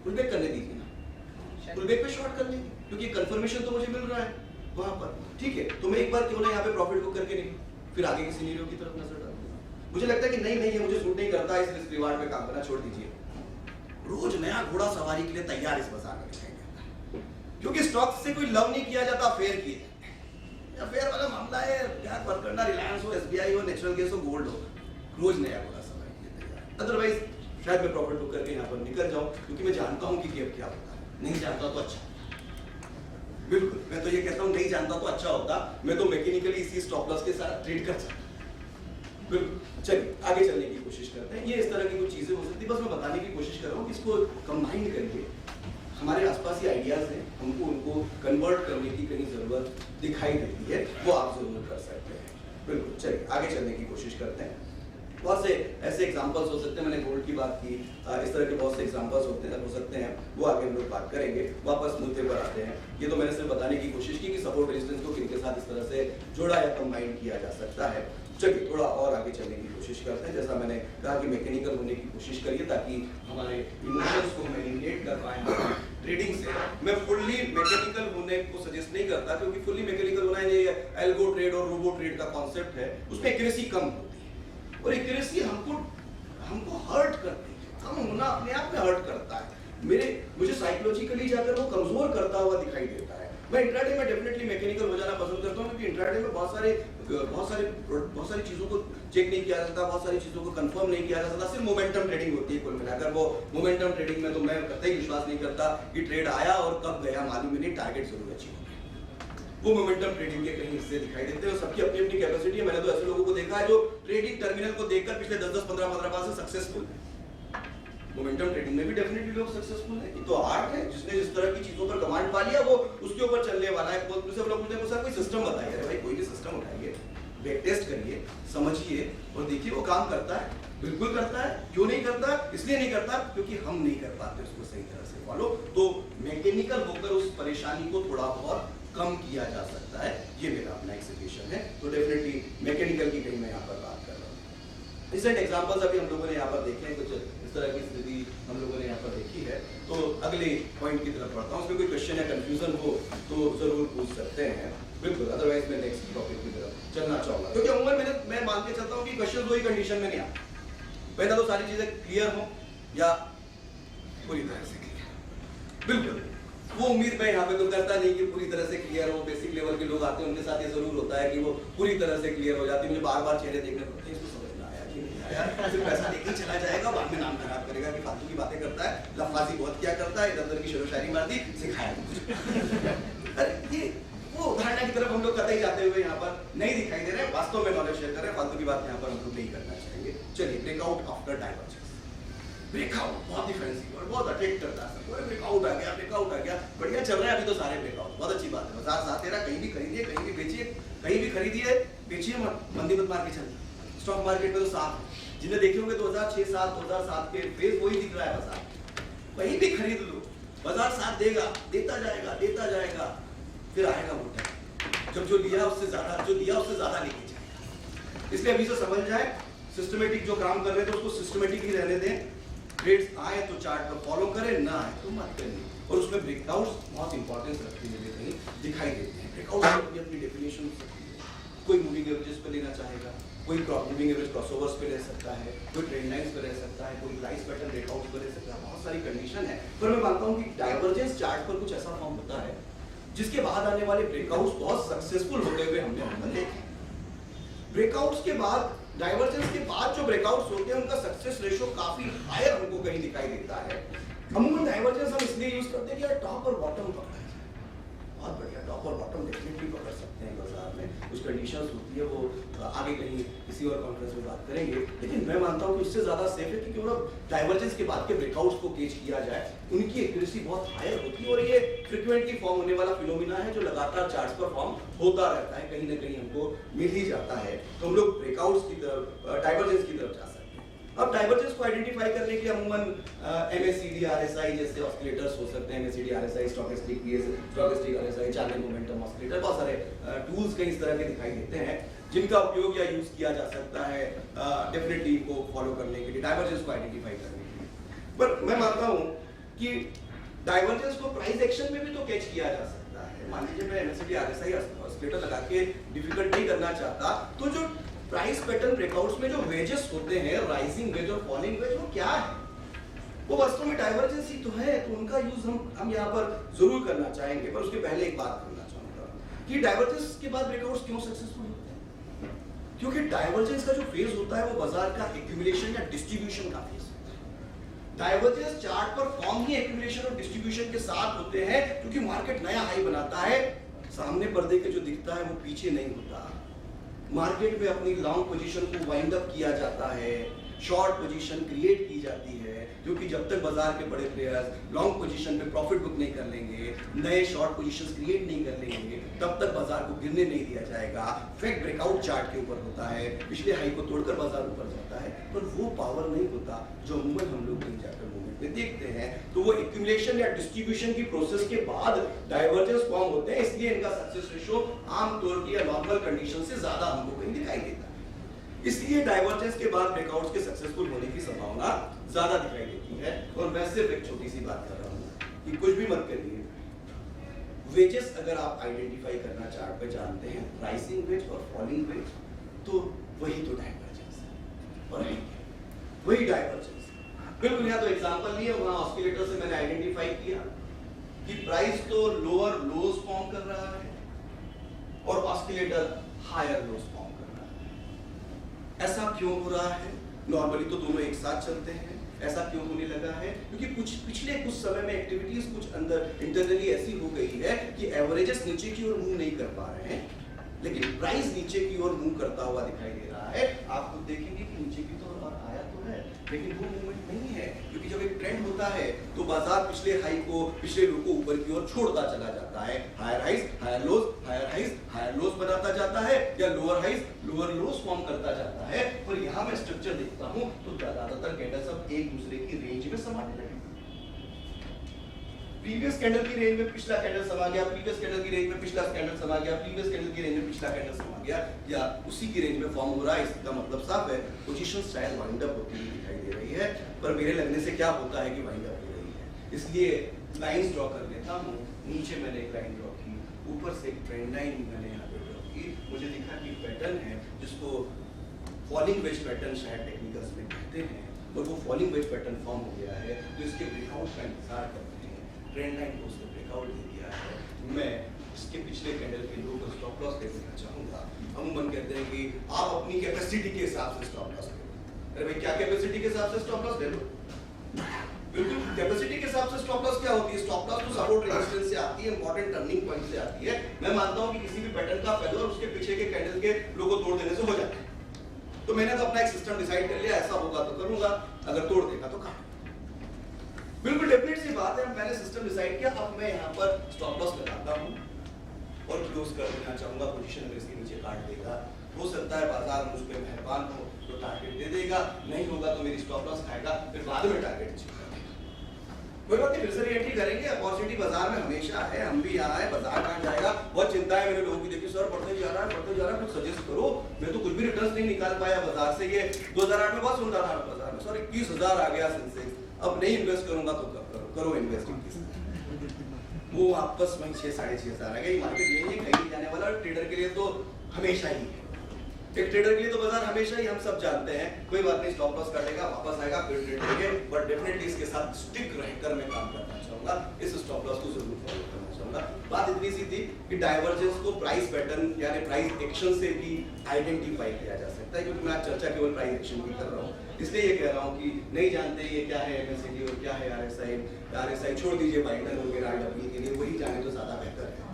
पुल बैक करने दीजिए ना, पुल बैक पे शॉर्ट कर लेंगे, क्योंकि कंफर्मेशन तो मुझे मिल रहा है वहां पर, ठीक है। तो मैं एक बार क्यों ना यहाँ पे प्रॉफिट बुक करके नहीं, फिर आगे की सिनेरियो की तरफ नजर डालूंगा। मुझे लगता है कि नहीं ये मुझे सूट नहीं करता, इस रिस्क रिवार्ड पे काम करना छोड़ दीजिए। रोज नया घोड़ा सवारी के लिए तैयार इस बाजार में दिखाई देता है, क्योंकि स्टॉक से कोई लव नहीं किया जाता, फेयर किए या फेयर वाला मामला है, क्या फर्क करना, रिलायंस हो, SBI हो, नेचुरल गैस हो, गोल्ड हो, रोज नया घोड़ा सवारी के लिए तैयार। अदरवाइज शायद मैं प्रॉफिट बुक करके यहाँ पर निकल जाऊं, क्योंकि मैं जानता हूँ कि गैप क्या होता है। नहीं जानता तो अच्छा, बिल्कुल, मैं तो ये कहता हूँ नहीं जानता तो अच्छा होता, मैं तो मैकेनिकली इसी स्टॉप लॉस के साथ ट्रेड कर सकता। बिल्कुल, चलिए आगे चलने की कोशिश करते हैं। ये इस तरह की कुछ चीजें हो सकती है, बस मैं बताने की कोशिश कर रहा हूँ कि इसको कंबाइन करके हमारे आसपास ये आइडियाज हैं, हमको उनको कन्वर्ट करने की कहीं जरूरत दिखाई देती है, वो आप जरूर कर सकते हैं। बिल्कुल, चलिए आगे चलने की कोशिश करते हैं। बहुत से ऐसे एग्जांपल्स हो सकते हैं, मैंने गोल्ड की बात की, इस तरह के बहुत से एग्जांपल्स हो सकते हैं, वो आगे हम लोग बात करेंगे। वापस मुद्दे पर आते हैं। ये तो मैंने सिर्फ बताने की कोशिश की कि सपोर्ट रेजिस्टेंस को किनके साथ इस तरह से जोड़ा या कंबाइन किया जा सकता है। चलिए थोड़ा और आगे चलने की कोशिश करते हैं। जैसा मैंने कहा कि मैकेनिकल होने की कोशिश करिए, ताकि हमारे इमोशंस को हम एलिमिनेट कर पाएं ट्रेडिंग से। मैं फुल्ली मैकेनिकल होने को सजेस्ट नहीं करता, क्योंकि फुल्ली मैकेनिकल होना है, ये एल्गो ट्रेड और रोबो ट्रेड का कॉन्सेप्ट है, उसमें एक्यूरेसी कम होती है, और एक्यूरेसी हमको हर्ट करती है, कम होना अपने आप में हर्ट करता है। मुझे साइकोलॉजिकली जाकर वो कमजोर करता हुआ दिखाई देता है। मैं इंट्राडे में डेफिनेटली मैकेनिकल हो जाना पसंद करता हूँ, क्योंकि इंट्राडे में बहुत सारी चीजों को चेक नहीं किया जाता, बहुत सारी चीजों को कंफर्म नहीं किया जा सकता, सिर्फ मोमेंटम ट्रेडिंग होती है कुल मिलाकर। वो मोमेंटम ट्रेडिंग में तो मैं कतई विश्वास नहीं करता कि ट्रेड आया और कब गया मालूम ही नहीं, टारगेट जरूर अचीव हो गया। वो मोमेंटम ट्रेडिंग के कहीं हिस्से दिखाई देते हैं, और सबकी अपनी अपनी कैपेसिटी है। मैंने तो ऐसे लोगों को देखा है जो ट्रेडिंग टर्मिनल को देखकर पिछले 10-10, 15-15 साल से सक्सेसफुल है। मोमेंटम ट्रेडिंग में भी डेफिनेटली लोग सक्सेसफुल हैं। ये तो आर्ट है, जिसने जिस तरह की चीजों पर कमांड पा लिया वो उसके ऊपर चलने वाला है। बहुत से लोग पूछते हैं सर कोई सिस्टम बताइए। अरे भाई कोई भी सिस्टम उठाइए, बैक टेस्ट करिए, समझिए और देखिए वो काम करता है, बिल्कुल करता है। क्यों नहीं करता? इसलिए नहीं करता क्योंकि हम नहीं कर पाते उसको सही तरह से फॉलो। तो मैकेनिकल होकर उस परेशानी को थोड़ा बहुत कम किया जा सकता है, ये मेरा अपना एक सजेशन है। तो डेफिनेटली मैकेनिकल की कहीं मैं यहाँ पर बात कर रहा हूँ। रिसेंट एग्जांपल्स अभी हम लोगों ने यहाँ पर देखे हैं, कुछ इस तरह की स्थिति हम लोगों ने यहाँ पर देखी है। तो अगले पॉइंट की तरफ बढ़ता हूँ, उसमें कोई क्वेश्चन या कंफ्यूजन हो तो जरूर पूछ सकते हैं। बिल्कुल, अदरवाइज मैं नेक्स्ट टॉपिक की तरफ चलना चाहूंगा, क्योंकि अमूमन मैं मान के चलता हूँ कि क्वेश्चन वही कंडीशन में नहीं आते, पहला तो सारी चीजें क्लियर हो या पूरी तरह से क्लियर। बिल्कुल, वो उम्मीद मैं यहाँ पे तो करता नहीं कि पूरी तरह से क्लियर हो। बेसिक लेवल के लोग आते हैं, उनके साथ ये जरूर होता है कि वो पूरी तरह से क्लियर हो जाती है। मुझे बार बार चेहरे देखने पड़ते हैं, इसको समझ में आया कि नहीं आया, सिर्फ पैसा लेके चला जाएगा, बाद में नाम खराब करेगा कि फालतू की बातें करता है, लफाजी बहुत क्या करता है, इधर उधर की शेरो शायरी मार दी, सिखाया। अरे ये वो उदाहरण की तरफ हम लोग कतई जाते हुए यहाँ पर नहीं दिखाई दे रहे हैं, वास्तव में नॉलेज शेयर कर रहे हैं। फालतू की बात यहाँ पर हम लोग नहीं करना चाहिए। चलिए ब्रेकआउट आफ्टर डाइवर्जेंस। ब्रेकआउट बहुत ही फैंसी और बहुत अट्रैक्ट करता है सबको, ब्रेकआउट आ गया, बढ़िया चल रहा है अभी तो सारे ब्रेकआउट, बहुत अच्छी बात है। बाजार साथ तेरा, कहीं भी खरीदिए, कहीं भी बेचिए, कहीं भी खरीदिए बेचिए मत, मंदी मत मार के चलिए। स्टॉक मार्केट में तो साफ है, जिन्हें देखे होंगे 2006-7 2007 के फेज वही दिख रहा है बाजार, कहीं भी खरीद लो बाजार साथ देगा, देता जाएगा, फिर आएगा वो टाइम जब जो लिया उससे ज्यादा लेके जाएगा। इसलिए अभी से समझ जाए, सिस्टमेटिक जो काम कर रहे थे उसको सिस्टमेटिक ही रहने दें, ट्रेड्स आए तो चार्ट पर फॉलो करें, ना आए तो मत करिए। और उसमें ब्रेकआउट्स बहुत इंपॉर्टेंस रखते हैं, कहीं दिखाई देते हैं ब्रेकआउट की अपनी डेफिनेशन होती है। कोई मूविंग एवरेजेस पे लेना चाहेगा, कोई मूविंग एवरेज क्रॉसओवर्स पे रह सकता है, कोई ट्रेंड लाइंस पे रह सकता है, कोई प्राइस पैटर्न ब्रेकआउट पे रह सकता है, बहुत सारी कंडीशन है। पर मैं मानता हूँ कि डाइवर्जेंस चार्ट पर कुछ ऐसा फॉर्म होता है जिसके बाद आने वाले ब्रेकआउट्स बहुत सक्सेसफुल होते हुए हमने देखे। ब्रेकआउट्स के बाद, डाइवर्जेंस के बाद जो ब्रेकआउट्स होते हैं उनका सक्सेस रेशियो काफी हायर हमको कहीं दिखाई देता है। अमूमन डाइवर्जेंस हम इसलिए यूज करते हैं कि यार टॉप और बॉटम पकड़ा जाए, बहुत बढ़िया, टॉप और बॉटम डेफिनेटली पकड़ सकते हैं बाजार में, कुछ कंडीशंस होती है वो आगे कहीं किसी और कॉन्फ्रेंस में बात करेंगे। लेकिन मैं मानता हूँ कि इससे ज्यादा सेफ है कि क्यों डाइवर्जेंस के बाद के ब्रेकआउट्स को केच किया जाए, उनकी एक्यूरेसी बहुत हायर होती है और ये फ्रीक्वेंटली फॉर्म होने वाला फिनोमिना है जो लगातार चार्ट्स पर फॉर्म होता रहता है, कहीं ना कहीं हमको मिल ही जाता है। तो हम लोग ब्रेकआउट्स की तरफ, डाइवर्जेंस की तरफ जा सकते हैं। अब डाइवर्जेंस को आइडेंटिफाई करने के लिए अमूमन MACD RSI जैसे ऑस्किलेटर्स हो सकते हैं, MACD RSI, stochastic RSI, channel momentum oscillator, बहुत सारे टूल्स कई इस तरह के दिखाई देते हैं जिनका उपयोग या यूज किया जा सकता है डेफिनेटली को फॉलो करने के लिए, डाइवर्जेंस को आइडेंटिफाई करने के लिए। पर मैं मानता हूं कि डाइवर्जेंस को प्राइस एक्शन में भी तो कैच किया जा सकता है। मान लीजिए मैं MACD RSI ऑस्किलेटर लगा के डिफिकल्ट नहीं करना चाहता, तो जो प्राइस पैटर्न ब्रेकआउट्स में जो वेजेस होते हैं, राइजिंग वेज और फॉलिंग वेज, वो क्या है? वो वास्तव में डाइवर्जेंस ही तो है, तो उनका यूज हम यहाँ पर जरूर करना चाहेंगे। पर उसके पहले एक बात करना चाहूंगा कि डाइवर्जेंस के बाद ब्रेकआउट्स क्यों सक्सेसफुल होते हैं? क्योंकि डाइवर्जेंस का जो फेज होता है वो बाजार का एक्यूमुलेशन या डिस्ट्रीब्यूशन का फेज होता है। डाइवर्जेंस चार्ट पर फॉर्म ही एक्यूमुलेशन और डिस्ट्रीब्यूशन के साथ होते हैं, क्योंकि मार्केट नया हाई बनाता है, सामने पर्दे के जो दिखता है वो पीछे नहीं होता। मार्केट में अपनी लॉन्ग पोजीशन को वाइंड अप किया जाता है, शॉर्ट पोजीशन क्रिएट की जाती है, क्योंकि जब तक बाजार के बड़े प्लेयर्स लॉन्ग पोजीशन में प्रॉफिट बुक नहीं कर लेंगे, नए शॉर्ट पोजीशंस क्रिएट नहीं कर लेंगे, तब तक बाजार को गिरने नहीं दिया जाएगा। फेक ब्रेकआउट चार्ट के ऊपर होता है, पिछले हाई को तोड़कर बाजार ऊपर जाता है, पर वो पावर नहीं होता जो अमूमन हम लोग कहीं जाकर मूवमेंट में देखते हैं। तो वो एक्यूमुलेशन या डिस्ट्रीब्यूशन की प्रोसेस के बाद डाइवर्जेंस फॉर्म होते हैं, इसलिए इनका सक्सेस रेशियो आमतौर की या नॉर्मल कंडीशन से ज्यादा हमको कहीं दिखाई देता है। इसलिए डाइवर्जेंस के बाद ब्रेकआउट्स के सक्सेसफुल होने की संभावना ज्यादा दिखाई देती है। और मैं सिर्फ एक छोटी सी बात कर रहा हूँ कि कुछ भी मत करिए, वेजेस अगर आप आइडेंटिफाई करना चार्ट पे जानते हैं, राइजिंग वेज और फॉलिंग वेज, तो वही तो डाइवर्जेंस है और वही डाइवर्जेंस। बिल्कुल, यहाँ तो एग्जांपल लिए, वहां ऑस्किलेटर से मैंने आइडेंटिफाई किया कि प्राइस तो लोअर लोज फॉर्म कर रहा है और ऑस्किलेटर हायर लोज फॉर्म कर रहा है। ऐसा क्यों हो रहा है? नॉर्मली तो दोनों एक साथ चलते हैं, ऐसा क्यों होने लगा है? क्योंकि पिछले कुछ समय में एक्टिविटीज कुछ अंदर इंटरनली ऐसी हो गई है कि एवरेजेस नीचे की ओर मूव नहीं कर पा रहे हैं, लेकिन प्राइस नीचे की ओर मूव करता हुआ दिखाई दे रहा है। आप खुद देखेंगे कि नीचे की तो और आया तो है, लेकिन वो मूवमेंट नहीं है, क्योंकि जब एक ट्रेंड होता है तो बाजार पिछले हाई को, पिछले लो को ऊपर की ओर छोड़ता चला जाता है। Higher highs higher lows, higher highs higher lows बनाता जाता है, या lower highs lower lows form करता जाता है। और यहाँ मैं स्ट्रक्चर देखता हूँ तो ज्यादातर कैंडल सब एक दूसरे की रेंज में समाने लगे। प्रीवियस कैंडल की रेंज में पिछला कैंडल समा गया, प्रीवियस कैंडल की रेंज में पिछला कैंडल समा गया, प्रीवियस कैंडल की रेंज में पिछला कैंडल समा गया, या उसी की रेंज में फॉर्म हो रहा है। इसका मतलब साफ है, पोजीशन शायद वाइंड अप होती हुई दिखाई दे रही है। पर मेरे लगने से क्या होता है कि वाइंड अप हो रही है, इसलिए लाइंस ड्रॉ कर लेता हूँ। नीचे मैंने एक लाइन ड्रॉ की, ऊपर से एक ट्रेंड लाइन मैंने यहाँ पे ड्रॉ की। मुझे दिखा कि पैटर्न है जिसको फॉलिंग वेज पैटर्न शायद टेक्निकल्स में कहते हैं, और वो फॉलिंग वेज पैटर्न फॉर्म हो गया है, तो इसके ब्रेकआउट का इंतजार करते हैं। ट्रेंड लाइन को उसने ब्रेकआउट दे दिया है। मैं इसके पिछले कैंडल के लो को स्टॉप लॉस दे देना चाहूंगा। अमूमन कहते हैं कि आप अपनी कैपेसिटी के हिसाब से स्टॉप लॉस ले लो। अरे भाई, क्या कैपेसिटी के हिसाब से स्टॉप लॉस ले लो? बिल्कुल, कैपेसिटी के हिसाब से स्टॉप लॉस क्या होती है? स्टॉप लॉस तो सपोर्ट रेजिस्टेंस से आती है, इंपॉर्टेंट टर्निंग पॉइंट से आती है। मैं मानता हूं कि किसी भी पैटर्न का फेल्योर उसके पीछे के कैंडल के लो को तोड़ देने से हो जाता है। तो मैंने तो अपना एक सिस्टम डिसाइड कर लिया, ऐसा होगा तो करूंगा, अगर तोड़ देगा तो काट। बिल्कुल डेफिनेट सी बात है, मैंने सिस्टम डिसाइड किया, अब मैं यहाँ पर स्टॉप लॉस लगाता हूँ और क्लोज कर देना चाहूंगा। पोजीशन अगर इसके नीचे काट देगा, हो सकता है बाजार मुझ पे मेहरबान हो तो टारगेट दे देगा, नहीं होगा तो मेरी स्टॉप लॉस खाएगा, फिर बाद में टारगेट अचीव कर देगा। कोई बात नहीं, फिर से रीएंट्री करेंगे। अपॉर्चुनिटी बाजार में हमेशा है, हम भी यहाँ है, बाजार कहाँ जाएगा। बहुत चिंता है मेरे लोगों की, देखिए सर बढ़ते जा रहा है, कुछ सजेस्ट करो। मैं तो कुछ भी रिटर्न्स नहीं निकाल पाया बाजार से। ये 2008 में बहुत सुनता था बाजार में, सर 21,000 आ गया सेंसेक्स, अब नहीं इन्वेस्ट करूंगा तो करो इन्वेस्ट। वो वापस वहीं 6-6.5 आ गया। मार्केट यही है, कहीं नहीं जाने वाला। ट्रेडर के लिए तो हमेशा ही है, एक ट्रेडर के लिए तो बाजार हमेशा ही, हम सब जानते हैं। कोई बात नहीं, स्टॉप लॉस काटेगा, वापस आएगा, फिर ट्रेड करेंगे, बट डेफिनेटली इसके साथ स्टिक रहकर मैं काम करना चाहूंगा। इस स्टॉप लॉस को जरूर फॉलो करना चाहूंगा। बात इतनी सी थी कि डाइवर्जेंस को प्राइस पैटर्न यानी प्राइस एक्शन से भी आइडेंटिफाई किया जा सकता है, क्योंकि मैं आज चर्चा केवल प्राइस एक्शन की कर रहा हूँ। इसलिए ये कह रहा हूँ कि नहीं जानते ये क्या है एमएससीडी और क्या है आरएसआई छोड़ दीजिए, बाइंडर वगैरह आरडब्ल्यू के लिए वही जाने तो ज्यादा बेहतर है।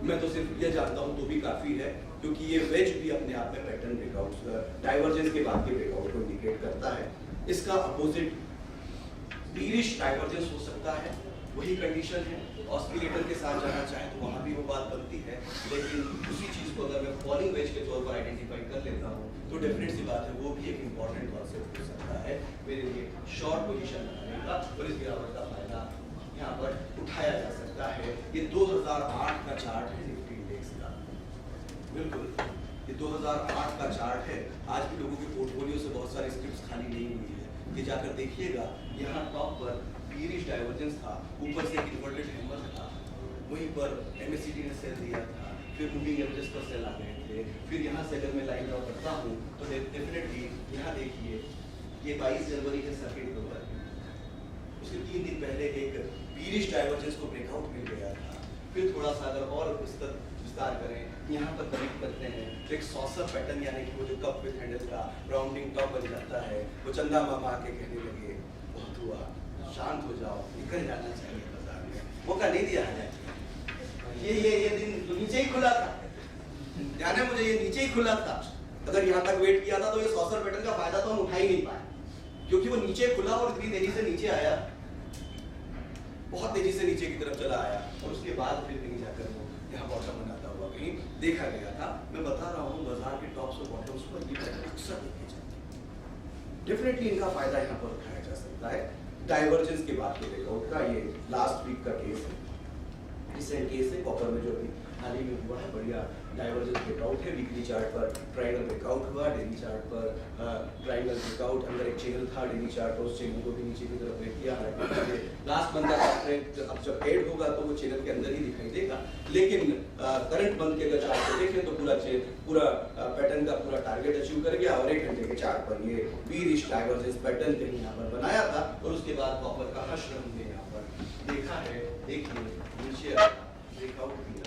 मैं तो सिर्फ ये जानता हूँ तो भी काफी है, क्योंकि ये वेज भी अपने आप में पैटर्न ब्रेकआउट डाइवर्जेंस के बाद के ब्रेकआउट को इंडिकेट करता है। इसका अपोजिट बीरिश डाइवर्जेंस हो सकता है, वही कंडीशन है। ऑस्किलेटर के साथ जाना चाहे तो वहां भी वो बात बनती है, लेकिन उसी चीज को अगर मैं फॉलिंग वेज के तौर पर आइडेंटिफाई कर लेता हूँ तो डेफिनेट सी बात है, वो भी एक इंपॉर्टेंट कॉन्सेप्ट हो सकता है मेरे लिए शॉर्ट पोजीशन बनाने का, और इस गिरावट का फायदा यहाँ पर उठाया जा सकता है। ये 2008 का चार्ट है निफ्टी इंडेक्स का, बिल्कुल ये 2008 का चार्ट है। आज भी लोगों के पोर्टफोलियो से बहुत सारी स्क्रिप्ट्स खाली नहीं हुई है, ये जाकर देखिएगा। यहाँ टॉप पर बीरिश डाइवर्जेंस था, ऊपर से एक इन्वर्टेड हैमर था, वहीं पर एमएससीडी ने सेल दिया था, फिर मूविंग एवरेज पर सेल आ गए थे। फिर यहाँ से अगर मैं लाइन ड्रॉ करता हूँ तो डेफिनेटली यहाँ देखिए ये 22 जनवरी के सर्किट के ऊपर, उसके 3 दिन पहले एक बीरिश डाइवर्जेंस को ब्रेकआउट मिल गया था। फिर थोड़ा सा अगर और विस्तार करें, यहाँ पर कनेक्ट करते हैं तो एक सॉसर पैटर्न यानी कि वो जो कप विद हैंडल का राउंडिंग टॉप बन जाता है। वो चंदा मामा आके कहने लगे बहुत हुआ, शांत हो जाओ, निकल जाना चाहिए बाजार में, मौका नहीं दिया है। ये दिन तो नीचे ही खुला था, ध्यान है मुझे, ये नीचे ही खुला था। अगर यहाँ तक वेट किया था तो ये सॉसर पैटर्न का फायदा तो हम उठा ही नहीं पाए, क्योंकि वो नीचे खुला और इतनी तेजी से नीचे आया, बहुत तेजी से नीचे की तरफ चला आया, और उसके बाद फिर कहीं जाकर वो यहाँ बॉटम बनाता हुआ कहीं देखा गया था। मैं बता रहा हूँ बाजार के टॉप्स और बॉटम्स पर ये पैटर्न अक्सर देखे जाते हैं। डेफिनेटली इनका फायदा यहाँ पर उठाया जा सकता है। डाइवर्जेंस के बाद के ब्रेकआउट का ये लास्ट वीक का केस है, रिसेंट केस है, कॉपर में जो अभी हाल ही में हुआ है, बढ़िया डाइवर्जेंस ब्रेकआउट है। वीकली चार्ट पर ट्रायंगल ब्रेकआउट हुआ, डेली चार्ट पर ट्रायंगल ब्रेकआउट, अंदर एक चैनल था डेली चार्ट पर, उस चैनल को भी नीचे की तरफ ब्रेक किया। लास्ट मंथ का ट्रेंड अब जब ऐड होगा तो वो चैनल के अंदर ही दिखाई देगा, लेकिन करंट मंथ के अगर चार्ट को देखें तो पूरा पैटर्न का पूरा टारगेट अचीव कर गया। और 1 घंटे के चार्ट पर ये बीरिश डाइवर्जेंस पैटर्न कहीं यहाँ पर बनाया था, और उसके बाद कॉपर का हश्र हमने यहाँ पर देखा है। देखिए नीचे ब्रेकआउट किया,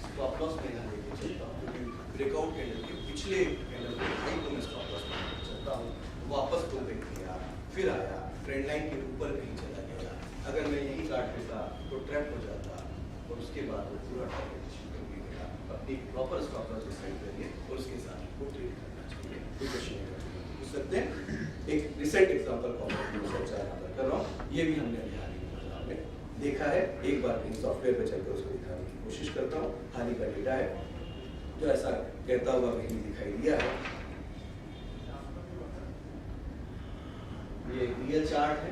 स्टॉप लॉस में यहाँ लेके चलता हूँ, क्योंकि ब्रेकआउट कैंडल के पिछले कैंडल के हाई को मैं स्टॉप लॉस में चलता हूँ। वापस पुल बैक किया, फिर आया, ट्रेंड लाइन के ऊपर कहीं चला गया। अगर मैं यही काट देता तो ट्रैप हो जाता, और उसके बाद वो पूरा टारगेट अचीव कर देगा। अपनी प्रॉपर स्टॉप लॉस डिसाइड करिए और उसके साथ वो ट्रेड करना चाहिए। कोई क्वेश्चन पूछ सकते हैं। एक रिसेंट एग्जांपल चर्चा यहाँ पर कर रहा हूँ, ये भी हमने अभी हाल ही में देखा है। एक बार इन सॉफ्टवेयर पे चलकर उसको दिखाने की कोशिश करता हूँ। हाल ही का डेटा है जो ऐसा कहता हुआ कहीं दिखाई दिया है। ये एक रियल चार्ट है,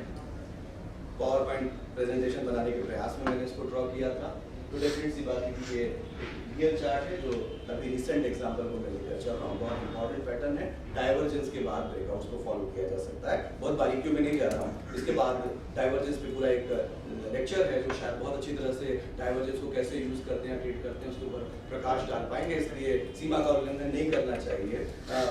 पावर पॉइंट प्रेजेंटेशन बनाने के प्रयास में मैंने इसको ड्रॉ किया था। तो डेफिनेट सी बात है कि ये रियल चार्ट है जो अभी रिसेंट एग्जांपल को मैं लेकर चल रहा हूँ। बहुत इंपॉर्टेंट पैटर्न है, डाइवर्जेंस के बाद ब्रेकआउट्स को फॉलो किया जा सकता है। बहुत बारीकियों में नहीं जा रहा हूँ, इसके बाद डाइवर्जेंस पे पूरा एक लेक्चर है जो शायद बहुत अच्छी तरह से डाइवर्जेंस को कैसे यूज करते हैं, ट्रीट करते हैं, उसके ऊपर प्रकाश डाल पाएंगे। इसलिए सीमा का उल्लंघन नहीं करना चाहिए,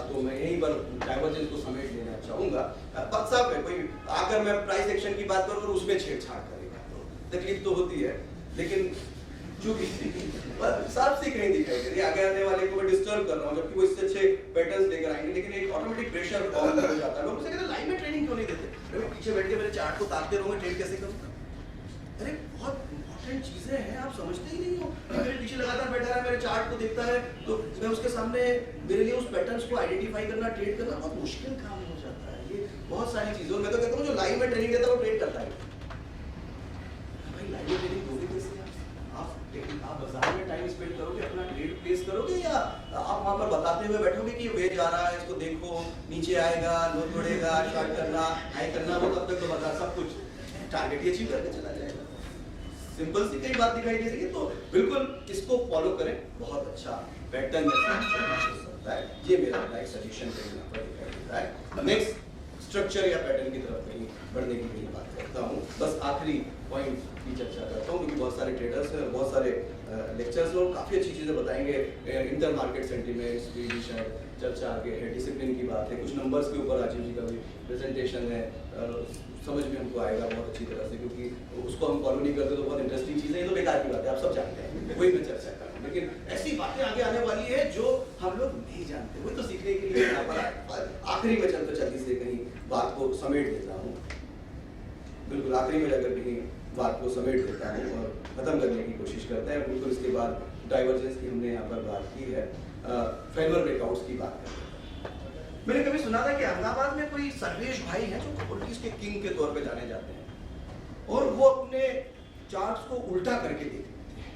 तो मैं यहीं पर डाइवर्जेंस को समेट लेना चाहूंगा। बात साफ है, कोई आकर मैं प्राइस एक्शन की बात करूँ और उसमें छेड़छाड़ करेगा तो तकलीफ तो होती है, लेकिन चूंकि साफ से कहीं दिखाई दे रही है, आगे आने वाले को मैं डिस्टर्ब कर रहा हूँ, जबकि वो इससे अच्छे पैटर्न्स लेकर आएंगे, लेकिन एक ऑटोमेटिक प्रेशर फॉर्म हो जाता है। लोग मुझसे कहते हैं लाइन में ट्रेडिंग क्यों नहीं देते? मैं पीछे बैठ के मेरे चार्ट को ताकते रहूंगा, ट्रेड कैसे करूँ? अरे बहुत इंपॉर्टेंट चीजें हैं, आप समझते ही नहीं हो। मेरे पीछे लगातार बैठा है, मेरे चार्ट को देखता है, तो मैं उसके सामने, मेरे लिए उस पैटर्न्स को आइडेंटिफाई करना, ट्रेड करना बहुत मुश्किल काम हो जाता है। ये बहुत सारी चीजें, और मैं तो कहता हूँ जो लाइव में ट्रेनिंग देता है वो ट्रेड करता है। भाई लाइव में ट्रेनिंग दोगे कैसे आप बाजार में टाइम स्पेंड करोगे, अपना ट्रेड प्लेस करोगे, या आप वहां पर बताते हुए बैठोगे कि वे जा रहा है, इसको देखो, नीचे आएगा, लो तोड़ेगा, शॉर्ट करना, हाई करना, वो तब तक तो बाजार सब कुछ टारगेट ही अचीव करके चला जाएगा। सिंपल सी कई बात दिखाई दे रही है, तो बिल्कुल इसको फॉलो करें, बहुत अच्छा पैटर्न है। ये मेरा लाइक सजेशन यहाँ पर दिखाई देता है। नेक्स्ट स्ट्रक्चर या पैटर्न की तरफ कहीं बढ़ने की कहीं बात करता हूँ, बस आखिरी पॉइंट की चर्चा करता हूँ, क्योंकि बहुत सारे ट्रेडर्स हैं, बहुत सारे लेक्चर्स और काफ़ी अच्छी चीज़ें बताएंगे। इंटर मार्केट सेंटीमेंट्स की शायद चर्चा आगे है, डिसिप्लिन की बात है, कुछ नंबर्स के ऊपर राजीव जी का भी प्रेजेंटेशन है, समझ में हमको आएगा बहुत अच्छी तरह से, क्योंकि उसको हम फॉलो नहीं करते तो बहुत इंटरेस्टिंग चीज़ें, ये तो बेकार की बात है, आप सब जानते हैं, वही मैं चर्चा कर रहा हूँ। लेकिन ऐसी बातें आगे आने वाली है जो हम लोग नहीं जानते, वही तो सीखने के लिए यहाँ पर आखिरी में चलते जल्दी से कहीं बात को समेट देता हूँ, बिल्कुल आखिरी में जाकर कहीं बात को समेट देता हूँ और खत्म करने की कोशिश करते हैं। बिल्कुल इसके बाद डाइवर्जेंस की हमने यहाँ पर बात की है, फेवर ब्रेकआउट्स की बात करते हैं। मैंने कभी सुना था कि अहमदाबाद में कोई सर्वेश भाई हैं जो कमोडिटीज के किंग के तौर पे जाने जाते हैं, और वो अपने चार्ट्स को उल्टा करके देखते हैं,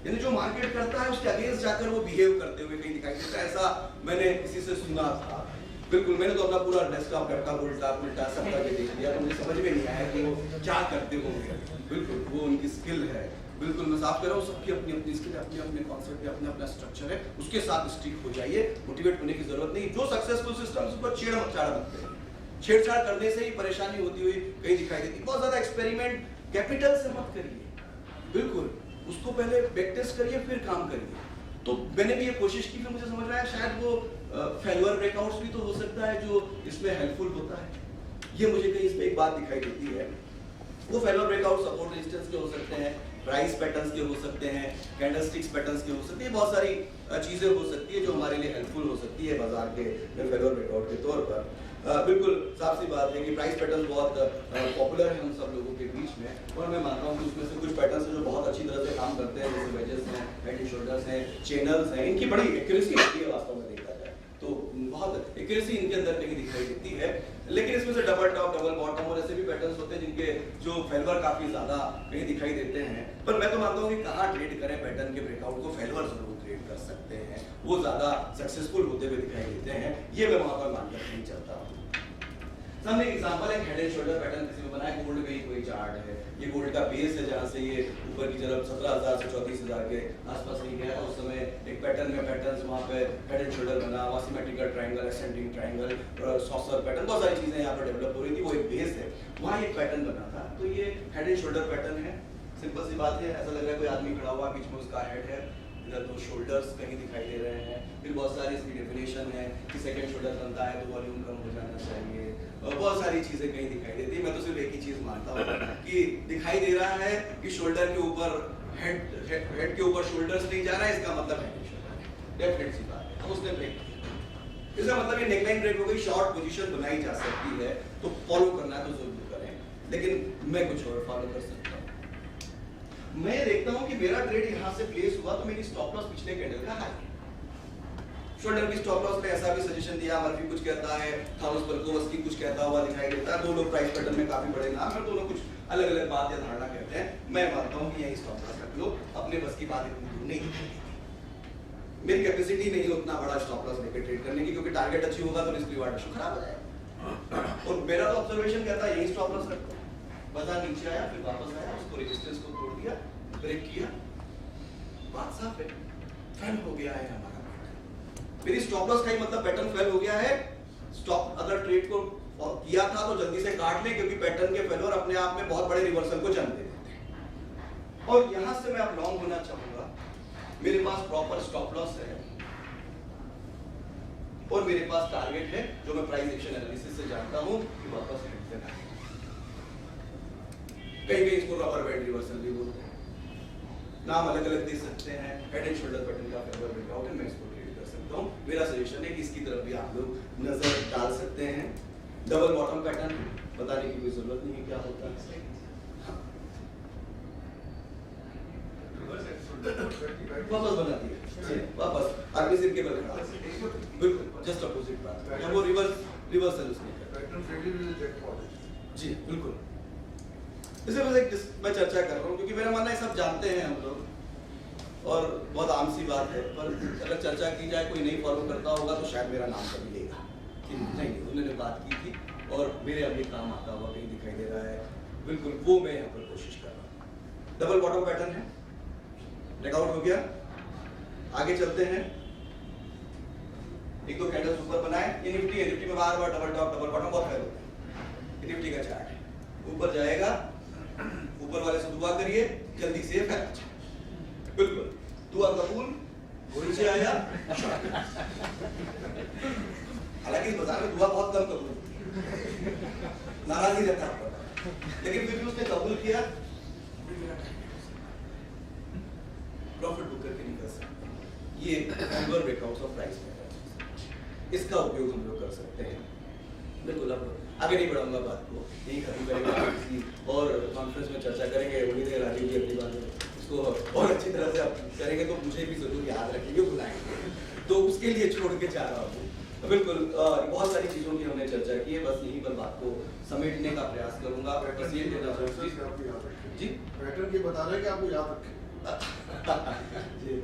यानी जो मार्केट करता है उसके अगेंस्ट जाकर वो बिहेव करते हुए कहीं दिखाई देता है। ऐसा मैंने किसी से सुना था। बिल्कुल मैंने तो अपना पूरा डेस्कटॉप लैपटॉप उल्टा पुल्टा सब करके देख लिया, तो मुझे समझ में नहीं आया कि वो क्या करते होंगे। बिल्कुल वो उनकी स्किल है, बिल्कुल मैं साफ कर रहा हूँ, सबकी अपनी अपनी स्किल, अपने अपने कॉन्सेप्ट है, अपना अपना स्ट्रक्चर है, उसके साथ स्टिक हो जाइए, मोटिवेट होने की जरूरत नहीं। जो सक्सेसफुल सिस्टम उसको छेड़छाड़ मत करिए, छेड़छाड़ करने से ही परेशानी होती हुई कहीं दिखाई देती। बहुत ज्यादा एक्सपेरिमेंट कैपिटल से मत करिए, बिल्कुल उसको पहले बैक टेस्ट करिए फिर काम करिए। तो मैंने भी ये कोशिश की, फिर मुझे समझ में आया शायद वो फेल्यूर ब्रेकआउट्स भी तो हो सकता है जो इसमें हेल्पफुल होता है। ये मुझे कहीं इसमें एक बात दिखाई देती है, वो फेल्यूर ब्रेकआउट सपोर्ट रेजिस्टेंस के हो सकते हैं, प्राइस पैटर्न्स के हो सकते हैं, कैंडलस्टिक्स पैटर्न्स के हो सकते हैं, बहुत सारी चीजें हो सकती है जो हमारे लिए हेल्पफुल हो सकती है बाजार के फेल्यूर ब्रेकआउट के तौर पर। बिल्कुल साफ सी बात है कि प्राइस पैटर्न बहुत पॉपुलर है हम सब लोगों के बीच में, और मैं मानता हूँ कि उसमें से कुछ पैटर्न्स जो बहुत अच्छी तरह से काम करते हैं, जैसे वेजेस हैं, हेड एंड शोल्डर्स हैं, चैनल्स हैं, इनकी बड़ी एक्यूरेसी होती है वास्तव में देखा जाए तो, बहुत एक्यूरेसी इनके अंदर कहीं दिखाई देती है। लेकिन इसमें से डबल टॉप, डबल बॉटम और ऐसे भी पैटर्न्स होते हैं जिनके जो फेल्यूर काफी ज्यादा कहीं दिखाई देते हैं। पर मैं तो मानता हूँ कि कहाँ ट्रेड करें पैटर्न के ब्रेकआउट को, फेल्यूर जरूर ट्रेड कर सकते हैं, वो ज्यादा सक्सेसफुल होते हुए दिखाई देते हैं, ये मैं वहां पर मानकर नहीं चलता हूँ। सामने एग्जांपल है, हेड एंड शोल्डर पैटर्न किसी ने बनाया, गोल्ड का ही कोई चार्ट है, ये गोल्ड का बेस है जहाँ से ये ऊपर की तरफ 17,000 से 34,000 के आसपास नहीं गया, उस समय एक पैटर्न में पैटर्न्स वहाँ पे हेड एंड शोल्डर बना, वहाँ symmetrical triangle, ascending triangle, saucer pattern, बहुत सारी चीजें यहाँ पर डेवलप हो रही थी, वो एक बेस है, वहाँ एक पैटर्न बना था। तो ये हेड एंड शोल्डर पैटर्न है, सिंपल सी बात है, ऐसा लग रहा है कोई आदमी खड़ा हुआ, बीच में उसका हेड है, इधर दो शोल्डर्स कहीं दिखाई दे रहे हैं, फिर बहुत सारी इसकी डेफिनेशन है कि सेकंड शोल्डर बनता है तो वॉल्यूम कम हो जाना चाहिए, और बहुत सारी चीजें कहीं दिखाई देती है। मैं तो सिर्फ एक ही चीज मानता हूँ कि दिखाई दे रहा है कि शोल्डर के ऊपर हेड के ऊपर शोल्डर्स नहीं जा रहा है, इसका मतलब है शोल्डर डेफिनेट सी बात है। अब उसने ब्रेक किया, इसका मतलब ये नेकलाइन ब्रेक हो गई, शॉर्ट पोजीशन बनाई जा सकती है, तो फॉलो करना है तो जरूर करें, लेकिन मैं कुछ और फॉलो कर सकता हूँ। मैं देखता हूं कि मेरा ट्रेड यहां से प्लेस हुआ तो मेरी स्टॉप लॉस पिछले कैंडल का हाई है, शोल्डर की स्टॉप लॉस ने ऐसा भी सजेशन दिया, मर्फी कुछ कहता है, थॉमस बल्कोवस्की कुछ कहता हुआ दिखाई देता है, दोनों प्राइस पैटर्न में काफी बड़े नाम है, दोनों कुछ अलग अलग बात या धारणा कहते हैं। मैं मानता हूं कि यही स्टॉप लॉस रख लो, अपने बस की बात इतनी दूर नहीं है, मेरी कैपेसिटी नहीं है उतना बड़ा स्टॉप लॉस लेकर ट्रेड करने की, क्योंकि टारगेट अच्छी होगा तो रिस्क रिवार्ड रेशो खराब हो जाएगा। और मेरा तो ऑब्जर्वेशन कहता है यही स्टॉप लॉस रखो, बाजार नीचे आया फिर वापस आया, उसको रेजिस्टेंस को तोड़ दिया, ब्रेक किया, बात साफ है, फेल हो गया है हमारा पैटर्न। मेरी स्टॉप लॉस का ही मतलब पैटर्न फेल हो गया है। स्टॉप अगर ट्रेड को किया था तो जल्दी से काट ले, क्योंकि पैटर्न के फेल्योर अपने आप में बहुत बड़े रिवर्सल को जन्म दे देते हैं। और यहां से मैं अब लॉन्ग होना चाहूंगा, मेरे पास प्रॉपर स्टॉप लॉस है और मेरे पास टारगेट है जो मैं प्राइस एक्शन एनालिसिस से जानता हूं कि वापस हिट से आए, कहीं इसको रबर बैंड रिवर्सल भी बोलते हैं, नाम अलग अलग दे सकते हैं। हेड एंड शोल्डर पैटर्न का फेवर ब्रेकआउट है, मैं इसको ट्रेड कर सकता हूं। मेरा सजेशन है कि इसकी तरफ भी आप लोग नजर डाल सकते हैं। डबल बॉटम पैटर्न बताने की कोई जरूरत नहीं है क्या होता है, हाँ। वापस बना दिया वापस आर्मी सिर के बल खड़ा बिल्कुल जस्ट अपोजिट बात या वो रिवर्सल उसने किया जी बिल्कुल। इसे बस मैं चर्चा कर रहा हूँ क्योंकि मेरा मानना है सब जानते हैं हम लोग और बहुत आम सी बात है, पर अगर चर्चा की जाए कोई नहीं फॉलो करता होगा तो शायद मेरा नाम कभी लेगा कि नहीं उन्होंने बात की थी और मेरे अब ये काम आता हुआ कहीं दिखाई दे रहा है, बिल्कुल वो मैं यहाँ पर कोशिश कर रहा हूँ। डबल बॉटम पैटर्न है, ब्रेकआउट हो गया, आगे चलते हैं। एक दो कैंडल्स ऊपर बनाए, ये निफ्टी है, निफ्टी में बार बार डबल टॉप डबल बॉटम बहुत खैर होता है, ये निफ्टी का चार्ट है, ऊपर जाएगा, ऊपर वाले से दुआ करिए जल्दी से फैल, बिल्कुल दुआ कबूल, नीचे आया। हालांकि इस बाजार में दुआ बहुत कम कबूल होती है, नाराज ही रहता है, लेकिन फिर भी उसने कबूल किया, प्रॉफिट बुक करके निकल सकते हैं। ये एनुअल ब्रेकआउट्स ऑफ प्राइस में इसका उपयोग हम लोग कर सकते हैं। बिल्कुल अब आगे नहीं बढ़ाऊंगा बात को, यही खत्म करेंगे, किसी और कॉन्फ्रेंस में चर्चा करेंगे। उम्मीद है राजीव जी अपनी बात इसको और अच्छी तरह से आप करेंगे तो मुझे भी जरूर याद रखेंगे, बुलाएंगे, तो उसके लिए छोड़ के जा रहा हूँ। बिल्कुल बहुत सारी चीज़ों की हमने चर्चा की है, बस यहीं पर बात को समेटने का प्रयास करूंगा। बस ये जी पैटर्न की बता रहे हैं कि आपको याद रखें जी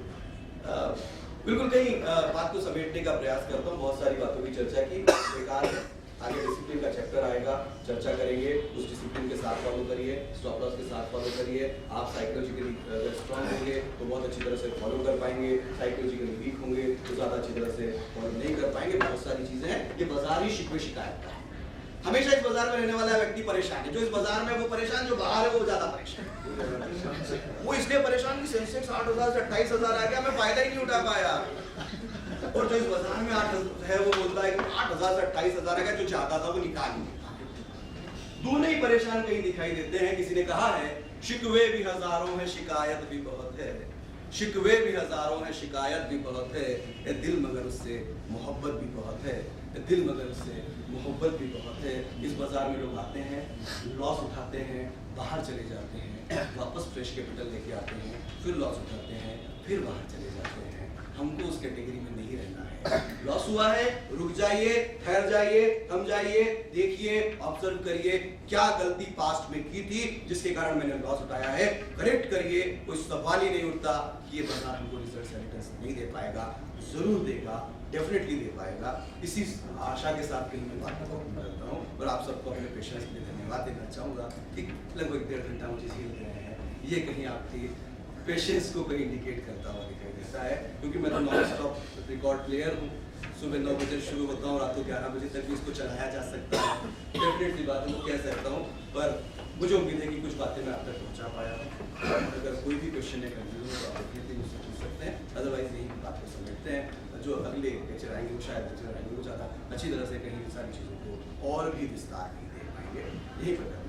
बिल्कुल कहीं बात को समेटने का प्रयास करता हूँ। बहुत सारी बातों की चर्चा की, बेकार है, आगे डिसिप्लिन का चैप्टर आएगा, चर्चा करेंगे, उस डिसिप्लिन के साथ फॉलो करिए, स्टॉप लॉस के साथ फॉलो करिए। आप साइकोलॉजिकली अगर स्ट्रांग होंगे तो बहुत अच्छी तरह से फॉलो कर पाएंगे, साइकोलॉजिकली वीक होंगे तो ज़्यादा अच्छी तरह से फॉलो नहीं कर पाएंगे। बहुत सारी चीज़ें हैं, ये बाजार ही शिकवे शिकायत का है। हमेशा इस बाजार में रहने वाला व्यक्ति परेशान है, जो इस बाजार में वो परेशान, जो बाहर है वो ज्यादा परेशान। वो इसलिए परेशान कि सेंसेक्स 8,000 से 28,000 आ गया, मैं फायदा ही नहीं उठा पाया, और जो इस बाजार में 8 है वो बोलता है कि 8,000 से 28,000 आ गया, जो चाहता था वो निकाल नहीं पाया। दोनों ही परेशान कहीं दिखाई देते हैं। किसी ने कहा है शिकवे भी हजारों हैं, शिकायत भी बहुत है, शिकवे भी हजारों हैं, शिकायत भी बहुत है, ए दिल मगर उससे मोहब्बत भी बहुत है, दिल मगर उससे मोहब्बत भी बहुत है। इस बाजार में लोग आते हैं, लॉस उठाते हैं, बाहर चले जाते हैं, वापस फ्रेश कैपिटल लेके आते हैं, फिर लॉस उठाते हैं, फिर बाहर चले जाते हैं। हमको उस कैटेगरी में नहीं रहना है। लॉस हुआ है, रुक जाइए, ठहर जाइए, थम जाइए, देखिए, ऑब्जर्व करिए क्या गलती पास्ट में की थी जिसके कारण मैंने लॉस उठाया है, करेक्ट करिए। कोई सवाल ही नहीं उठता कि ये बाजार हमको रिजल्ट रिटर्न्स नहीं दे पाएगा, जरूर देगा, डेफिनेटली दे पाएगा। इसी आशा के साथ कहीं मैं बात करता हूँ और आप सबको अपने पेशेंस के लिए धन्यवाद देना चाहूँगा कि लगभग 1.5 घंटा मुझे झेल रहे हैं। ये कहीं आपकी पेशेंस को कहीं इंडिकेट करता हुआ दिखाई देता है, क्योंकि मैं तो नॉन स्टॉप रिकॉर्ड प्लेयर हूँ। सुबह 9 बजे शुरू होता हूँ, रात को 11 बजे तक भी इसको चलाया जा सकता है। डेफिनेटली बात मैं कह सकता हूँ, पर मुझे उम्मीद है कि कुछ बातें मैं आप तक पहुँचा पाया हूँ। अगर कोई भी क्वेश्चन है कंफ्यूजन तो आप डेफिनेटली मुझसे पूछ सकते हैं, अदरवाइज यही बात को समझते हैं। जो अगले लेक्चर आएंगे वो शायद लेक्चर आएंगे वो ज़्यादा अच्छी तरह से कहीं सारी चीज़ों को और भी विस्तार नहीं दे पाएंगे। यही प्रकार